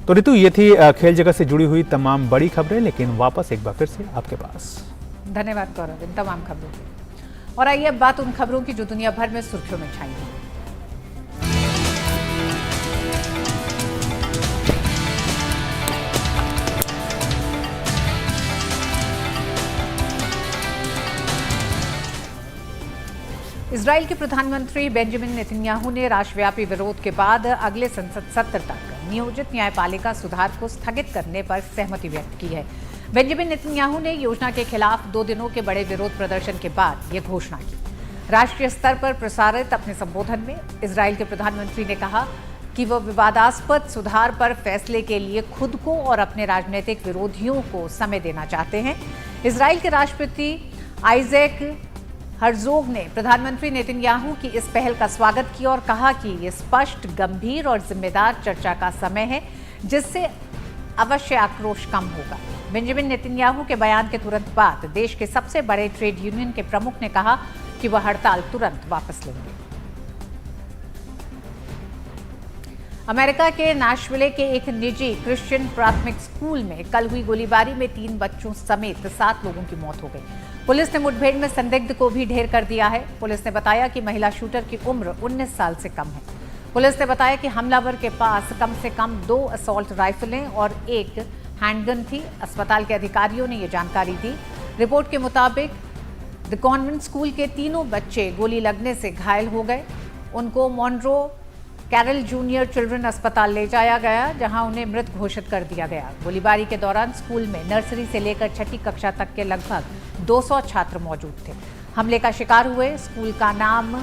तो ऋतु, ये थी खेल जगत से जुड़ी हुई तमाम बड़ी खबरें, लेकिन वापस एक बार फिर से आपके पास। धन्यवाद गौरव इन तमाम खबरों के। और आइए अब बात उन खबरों की जो दुनिया भर में सुर्खियों में छाई हैं। इजराइल के प्रधानमंत्री बेंजामिन नेतन्याहू ने राष्ट्रव्यापी विरोध के बाद अगले संसद सत्र तक नियोजित न्यायपालिका सुधार को स्थगित करने पर सहमति व्यक्त की है। बेंजामिन नेतन्याहू ने योजना के खिलाफ 2 दिनों के बड़े विरोध प्रदर्शन के बाद यह घोषणा की। राष्ट्रीय स्तर पर प्रसारित अपने संबोधन में इजराइल के प्रधानमंत्री ने कहा कि वह विवादास्पद सुधार पर फैसले के लिए खुद को और अपने राजनीतिक विरोधियों को समय देना चाहते हैं। इजराइल के राष्ट्रपति आइजैक हर्जोग ने प्रधानमंत्री नेतन्याहू की इस पहल का स्वागत किया और कहा कि ये स्पष्ट, गंभीर और जिम्मेदार चर्चा का समय है, जिससे अवश्य आक्रोश कम होगा। बेंजामिन नेतन्याहू के बयान के तुरंत बाद देश के सबसे बड़े ट्रेड यूनियन के प्रमुख ने कहा कि वह हड़ताल तुरंत वापस लेंगे। अमेरिका के नैशविले के एक निजी क्रिश्चियन प्राथमिक स्कूल में कल हुई गोलीबारी में 3 बच्चों समेत 7 लोगों की मौत हो गई। पुलिस ने मुठभेड़ में संदिग्ध को भी ढेर कर दिया है। पुलिस ने बताया कि महिला शूटर की उम्र 19 साल से कम है। पुलिस ने बताया कि हमलावर के पास कम से कम 2 असॉल्ट राइफलें और 1 हैंडगन थी। अस्पताल के अधिकारियों ने यह जानकारी दी। रिपोर्ट के मुताबिक द कॉन्वेंट स्कूल के 3 बच्चे गोली लगने से घायल हो गए। उनको मॉन्ट्रो कैरल जूनियर चिल्ड्रन अस्पताल ले जाया गया, जहां उन्हें मृत घोषित कर दिया गया। गोलीबारी के दौरान स्कूल में नर्सरी से लेकर 6ठी कक्षा तक के लगभग 200 छात्र मौजूद थे। हमले का शिकार हुए स्कूल का नाम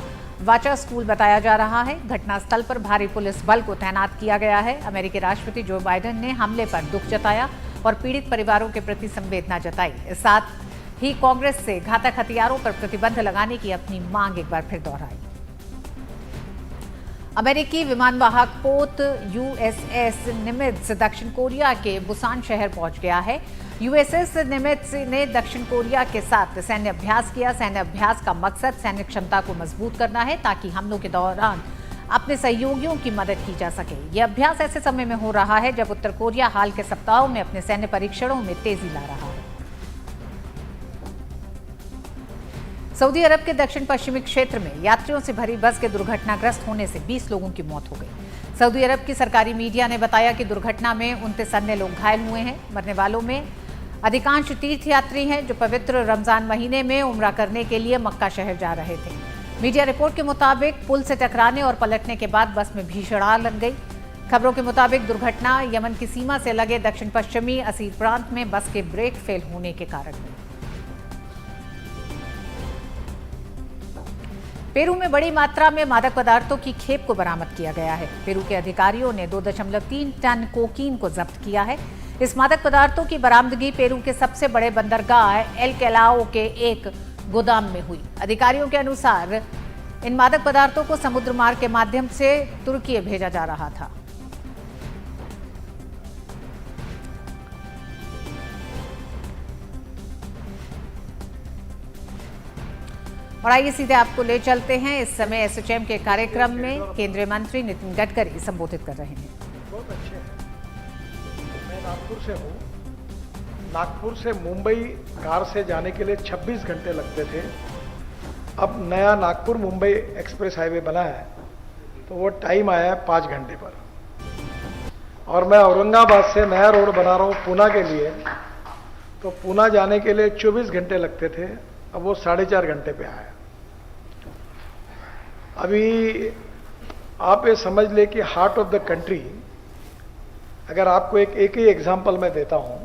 वाचा स्कूल बताया जा रहा है। घटनास्थल पर भारी पुलिस बल को तैनात किया गया है। अमेरिकी राष्ट्रपति जो बाइडेन ने हमले पर दुख जताया और पीड़ित परिवारों के प्रति संवेदना जताई। इस साथ ही कांग्रेस से घातक हथियारों पर प्रतिबंध लगाने की अपनी मांग एक बार फिर दोहराई। अमेरिकी विमानवाहक पोत यूएसएस निमित्ज दक्षिण कोरिया के बुसान शहर पहुंच गया है। यूएसएस निमित्ज ने दक्षिण कोरिया के साथ सैन्य अभ्यास किया। सैन्य अभ्यास का मकसद सैन्य क्षमता को मजबूत करना है, ताकि हमलों के दौरान अपने सहयोगियों की मदद की जा सके। यह अभ्यास ऐसे समय में हो रहा है जब उत्तर कोरिया हाल के सप्ताहों में अपने सैन्य परीक्षणों में तेजी ला रहा है। सऊदी अरब के दक्षिण पश्चिमी क्षेत्र में यात्रियों से भरी बस के दुर्घटनाग्रस्त होने से 20 लोगों की मौत हो गई। सऊदी अरब की सरकारी मीडिया ने बताया कि दुर्घटना में 29 अन्य लोग घायल हुए हैं। मरने वालों में अधिकांश तीर्थयात्री हैं जो पवित्र रमजान महीने में उम्रा करने के लिए मक्का शहर जा रहे थे। मीडिया रिपोर्ट के मुताबिक पुल से टकराने और पलटने के बाद बस में भीषण आग लग गई। खबरों के मुताबिक दुर्घटना यमन की सीमा से लगे दक्षिण पश्चिमी असीर प्रांत में बस के ब्रेक फेल होने के कारण हुई। पेरू में बड़ी मात्रा में मादक पदार्थों की खेप को बरामद किया गया है। पेरू के अधिकारियों ने 2.3 टन कोकीन को जब्त किया है। इस मादक पदार्थों की बरामदगी पेरू के सबसे बड़े बंदरगाह एल कैलाओ के एक गोदाम में हुई। अधिकारियों के अनुसार इन मादक पदार्थों को समुद्र मार्ग के माध्यम से तुर्की भेजा जा रहा था। और आइए सीधे आपको ले चलते हैं। इस समय एसोचैम के कार्यक्रम में केंद्रीय मंत्री नितिन गडकरी संबोधित कर रहे हैं। बहुत अच्छे हैं। मैं नागपुर से हूँ। नागपुर से मुंबई कार से जाने के लिए 26 घंटे लगते थे। अब नया नागपुर मुंबई एक्सप्रेस हाईवे बना है तो वो टाइम आया है 5 घंटे पर। और मैं औरंगाबाद से नया रोड बना रहा हूँ पूना के लिए, तो पूना जाने के लिए 24 घंटे लगते थे, अब वो 4.5 घंटे पे आया। अभी आप ये समझ ले कि हार्ट ऑफ द कंट्री, अगर आपको एक ही एग्जांपल मैं देता हूं,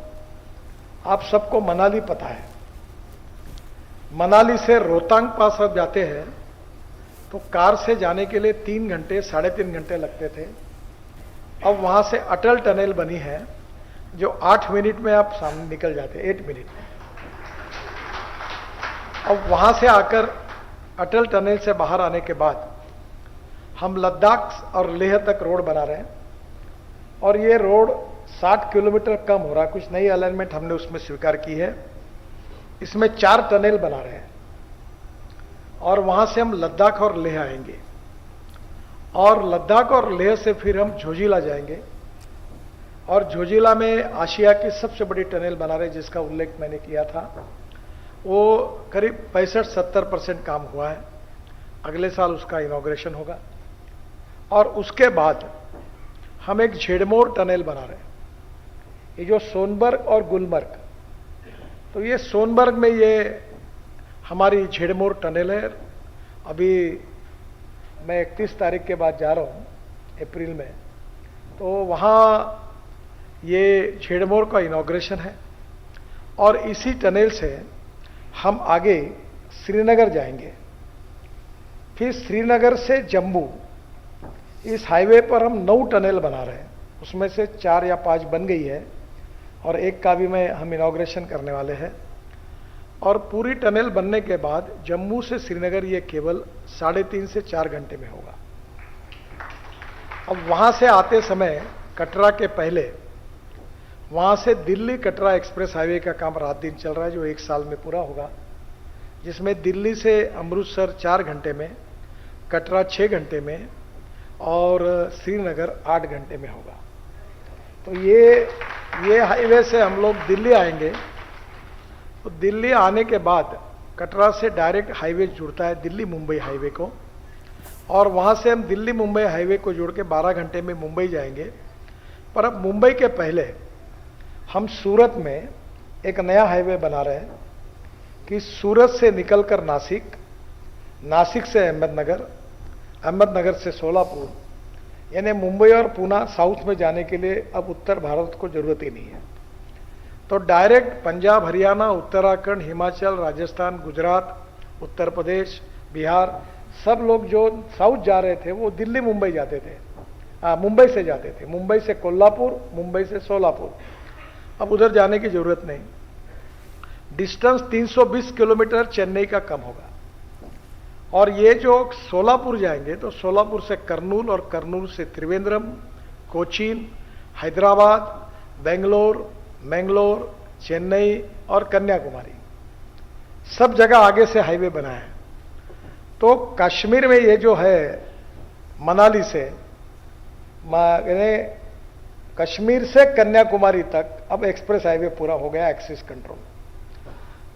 आप सबको मनाली पता है। मनाली से रोहतांग पास आप जाते हैं तो कार से जाने के लिए 3 घंटे 3.5 घंटे लगते थे। अब वहां से अटल टनल बनी है जो 8 मिनट में आप सामने निकल जाते हैं, 8 मिनट में। अब वहां से आकर अटल टनल से बाहर आने के बाद हम लद्दाख और लेह तक रोड बना रहे हैं और ये रोड 60 किलोमीटर कम हो रहा है। कुछ नई अलाइनमेंट हमने उसमें स्वीकार की है। इसमें 4 टनल बना रहे हैं और वहां से हम लद्दाख और लेह आएंगे और लद्दाख और लेह से फिर हम झोजिला जाएंगे और झोजिला में आशिया की सबसे बड़ी टनल बना रहे हैं जिसका उल्लेख मैंने किया था। वो करीब 65-70% काम हुआ है। अगले साल उसका इनॉग्रेशन होगा और उसके बाद हम एक झेड़मोर टनल बना रहे हैं। ये जो सोनबर्ग और गुलमर्ग, तो ये सोनबर्ग में ये हमारी झेड़मोर टनल है। अभी मैं 31 तारीख के बाद जा रहा हूँ अप्रैल में, तो वहाँ ये झेड़मोर का इनॉग्रेशन है और इसी टनल से हम आगे श्रीनगर जाएंगे। फिर श्रीनगर से जम्मू, इस हाईवे पर हम 9 टनल बना रहे हैं। उसमें से 4 या 5 बन गई है और एक का भी हम इनॉग्रेशन करने वाले हैं। और पूरी टनल बनने के बाद जम्मू से श्रीनगर ये केवल 3.5 से 4 घंटे में होगा। अब वहां से आते समय कटरा के पहले वहां से दिल्ली कटरा एक्सप्रेस हाईवे का काम रात दिन चल रहा है जो 1 साल में पूरा होगा, जिसमें दिल्ली से अमृतसर 4 घंटे में, कटरा 6 घंटे में और श्रीनगर 8 घंटे में होगा। तो ये हाईवे से हम लोग दिल्ली आएंगे। तो दिल्ली आने के बाद कटरा से डायरेक्ट हाईवे जुड़ता है दिल्ली मुंबई हाईवे को और वहां से हम दिल्ली मुंबई हाईवे को जोड़ के 12 घंटे में मुंबई जाएंगे। पर अब मुंबई के पहले हम सूरत में एक नया हाईवे बना रहे हैं कि सूरत से निकलकर नासिक, नासिक से अहमदनगर, अहमदनगर से सोलापुर, यानी मुंबई और पूना साउथ में जाने के लिए अब उत्तर भारत को जरूरत ही नहीं है। तो डायरेक्ट पंजाब, हरियाणा, उत्तराखंड, हिमाचल, राजस्थान, गुजरात, उत्तर प्रदेश, बिहार, सब लोग जो साउथ जा रहे थे वो दिल्ली मुंबई जाते थे, मुंबई से जाते थे, मुंबई से कोल्हापुर, मुंबई से सोलापुर। अब उधर जाने की जरूरत नहीं। डिस्टेंस 320 किलोमीटर चेन्नई का कम होगा। और ये जो सोलापुर जाएंगे तो सोलापुर से कर्नूल और कर्नूल से त्रिवेंद्रम, कोचीन, हैदराबाद, बेंगलोर, मैंगलोर, चेन्नई और कन्याकुमारी, सब जगह आगे से हाईवे बना है। तो कश्मीर में ये जो है मनाली से कश्मीर से कन्याकुमारी तक अब एक्सप्रेस हाईवे पूरा हो गया, एक्सिस कंट्रोल।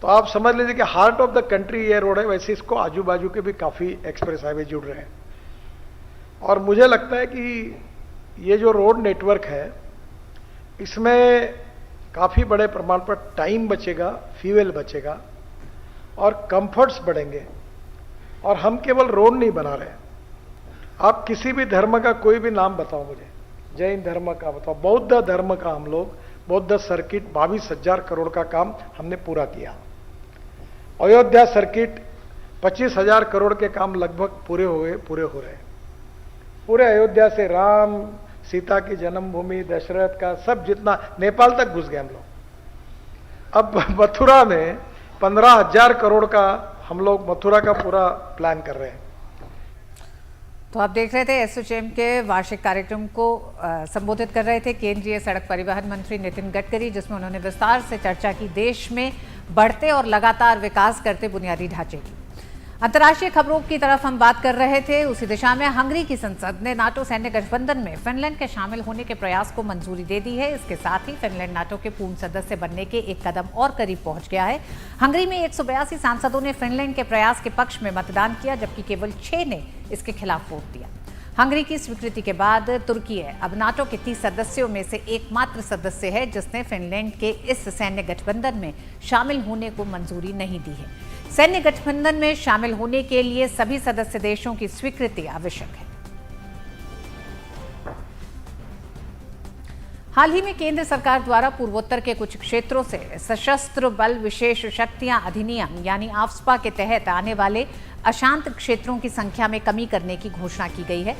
तो आप समझ लीजिए कि हार्ट ऑफ द कंट्री ये रोड है। वैसे इसको आजू बाजू के भी काफी एक्सप्रेस हाईवे जुड़ रहे हैं और मुझे लगता है कि ये जो रोड नेटवर्क है इसमें काफी बड़े प्रमाण पर टाइम बचेगा, फ्यूल बचेगा और कंफर्ट्स बढ़ेंगे। और हम केवल रोड नहीं बना रहे हैं। आप किसी भी धर्म का कोई भी नाम बताओ मुझे, जैन धर्म का बताओ, बौद्ध धर्म का, हम लोग बौद्ध सर्किट 22,000 करोड़ का काम हमने पूरा किया। अयोध्या सर्किट 25,000 करोड़ के काम लगभग पूरे हो रहे हैं। पूरे अयोध्या से राम सीता की जन्मभूमि, दशरथ का सब जितना, नेपाल तक घुस गए हम लोग। अब मथुरा में 15,000 करोड़ का हम लोग मथुरा का पूरा प्लान कर रहे हैं। तो आप देख रहे थे एसोचैम के वार्षिक कार्यक्रम को संबोधित कर रहे थे केंद्रीय सड़क परिवहन मंत्री नितिन गडकरी, जिसमें उन्होंने विस्तार से चर्चा की देश में बढ़ते और लगातार विकास करते बुनियादी ढांचे की। अंतर्राष्ट्रीय खबरों की तरफ हम बात कर रहे थे, उसी दिशा में हंगरी की संसद ने नाटो सैन्य गठबंधन में फिनलैंड के शामिल होने के प्रयास को मंजूरी दे दी है। इसके साथ ही फिनलैंड नाटो के पूर्ण सदस्य बनने के एक कदम और करीब पहुंच गया है। हंगरी में 182 सांसदों ने फिनलैंड के प्रयास के पक्ष में मतदान किया, जबकि केवल 6 ने इसके खिलाफ वोट दिया। हंगरी की स्वीकृति के बाद तुर्की अब नाटो के 30 सदस्यों में से एकमात्र सदस्य है जिसने फिनलैंड के इस सैन्य गठबंधन में शामिल होने को मंजूरी नहीं दी है। सैन्य गठबंधन में शामिल होने के लिए सभी सदस्य देशों की स्वीकृति आवश्यक है। हाल ही में केंद्र सरकार द्वारा पूर्वोत्तर के कुछ क्षेत्रों से सशस्त्र बल विशेष शक्तियां अधिनियम यानी आफ्स्पा के तहत आने वाले अशांत क्षेत्रों की संख्या में कमी करने की घोषणा की गई है।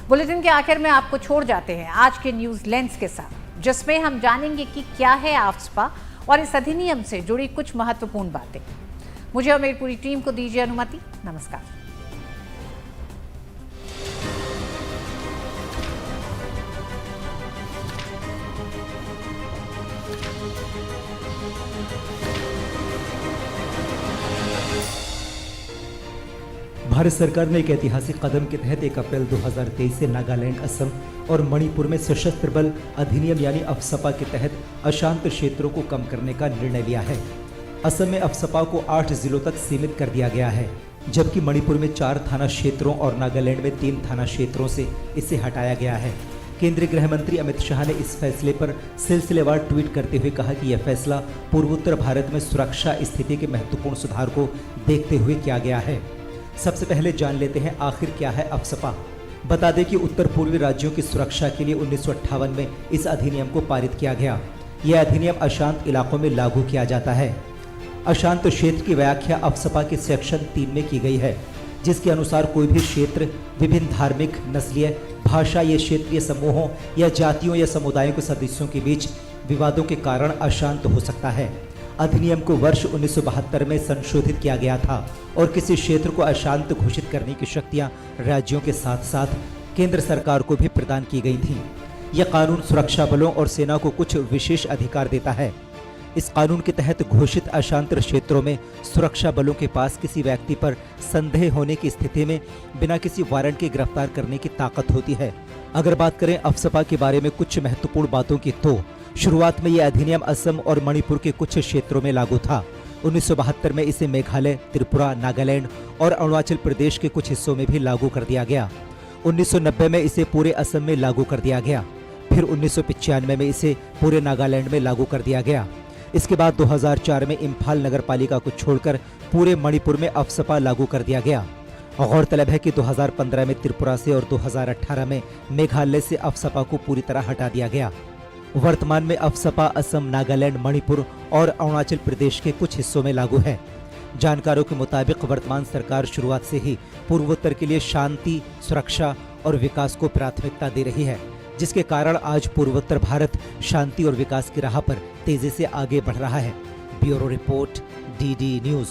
बुलेटिन के आखिर में आपको छोड़ जाते हैं आज के न्यूज लेंस के साथ, जिसमें हम जानेंगे कि क्या है आफ्स्पा और इस अधिनियम से जुड़ी कुछ महत्वपूर्ण बातें। मुझे और मेरी पूरी टीम को दीजिए अनुमति। नमस्कार। भारत सरकार ने एक ऐतिहासिक कदम के तहत 1 अप्रैल 2023 से नागालैंड, असम और मणिपुर में सशस्त्र बल अधिनियम यानी अफसपा के तहत अशांत क्षेत्रों को कम करने का निर्णय लिया है। असम में अफसपा को 8 जिलों तक सीमित कर दिया गया है, जबकि मणिपुर में 4 थाना क्षेत्रों और नागालैंड में 3 थाना क्षेत्रों से इसे हटाया गया है। केंद्रीय गृह मंत्री अमित शाह ने इस फैसले पर सिलसिलेवार ट्वीट करते हुए कहा कि यह फैसला पूर्वोत्तर भारत में सुरक्षा स्थिति के महत्वपूर्ण सुधार को देखते हुए किया गया है। सबसे पहले जान लेते हैं आखिर क्या है अफसपा। बता दें कि उत्तर पूर्वी राज्यों की सुरक्षा के लिए 1958 में इस अधिनियम को पारित किया गया। यह अधिनियम अशांत इलाकों में लागू किया जाता है। अशांत क्षेत्र की व्याख्या अफसपा के सेक्शन 3 में की गई है, जिसके अनुसार कोई भी क्षेत्र विभिन्न धार्मिक, नस्लीय, भाषा या क्षेत्रीय समूहों या जातियों या समुदायों के सदस्यों के बीच विवादों के कारण अशांत हो सकता है। अधिनियम को वर्ष 1972 में संशोधित किया गया था और किसी क्षेत्र को अशांत घोषित करने की शक्तियां राज्यों के साथ साथ केंद्र सरकार को भी प्रदान की गई थीं। यह कानून सुरक्षा बलों और सेना को कुछ विशेष अधिकार देता है। इस कानून के तहत घोषित अशांत क्षेत्रों में सुरक्षा बलों के पास किसी व्यक्ति पर संदेह होने की स्थिति में बिना किसी वारंट के गिरफ्तार करने की ताकत होती है। अगर बात करें अफसपा के बारे में कुछ महत्वपूर्ण बातों की, तो शुरुआत में यह अधिनियम असम और मणिपुर के कुछ क्षेत्रों में लागू था। 1972 में इसे मेघालय, त्रिपुरा, नागालैंड और अरुणाचल प्रदेश के कुछ हिस्सों में भी लागू कर दिया गया। 1990 में इसे पूरे असम में लागू कर दिया गया। फिर 1995 में इसे पूरे नागालैंड में लागू कर दिया गया। इसके बाद 2004 में इम्फाल नगर पालिका को छोड़कर पूरे मणिपुर में अफसपा लागू कर दिया गया। गौरतलब है कि 2015 में त्रिपुरा से और 2018 में मेघालय से अफसपा को पूरी तरह हटा दिया गया। वर्तमान में अफसपा असम, नागालैंड, मणिपुर और अरुणाचल प्रदेश के कुछ हिस्सों में लागू है। जानकारों के मुताबिक वर्तमान सरकार शुरुआत से ही पूर्वोत्तर के लिए शांति, सुरक्षा और विकास को प्राथमिकता दे रही है, जिसके कारण आज पूर्वोत्तर भारत शांति और विकास की राह पर तेजी से आगे बढ़ रहा है। Bureau report, DD news.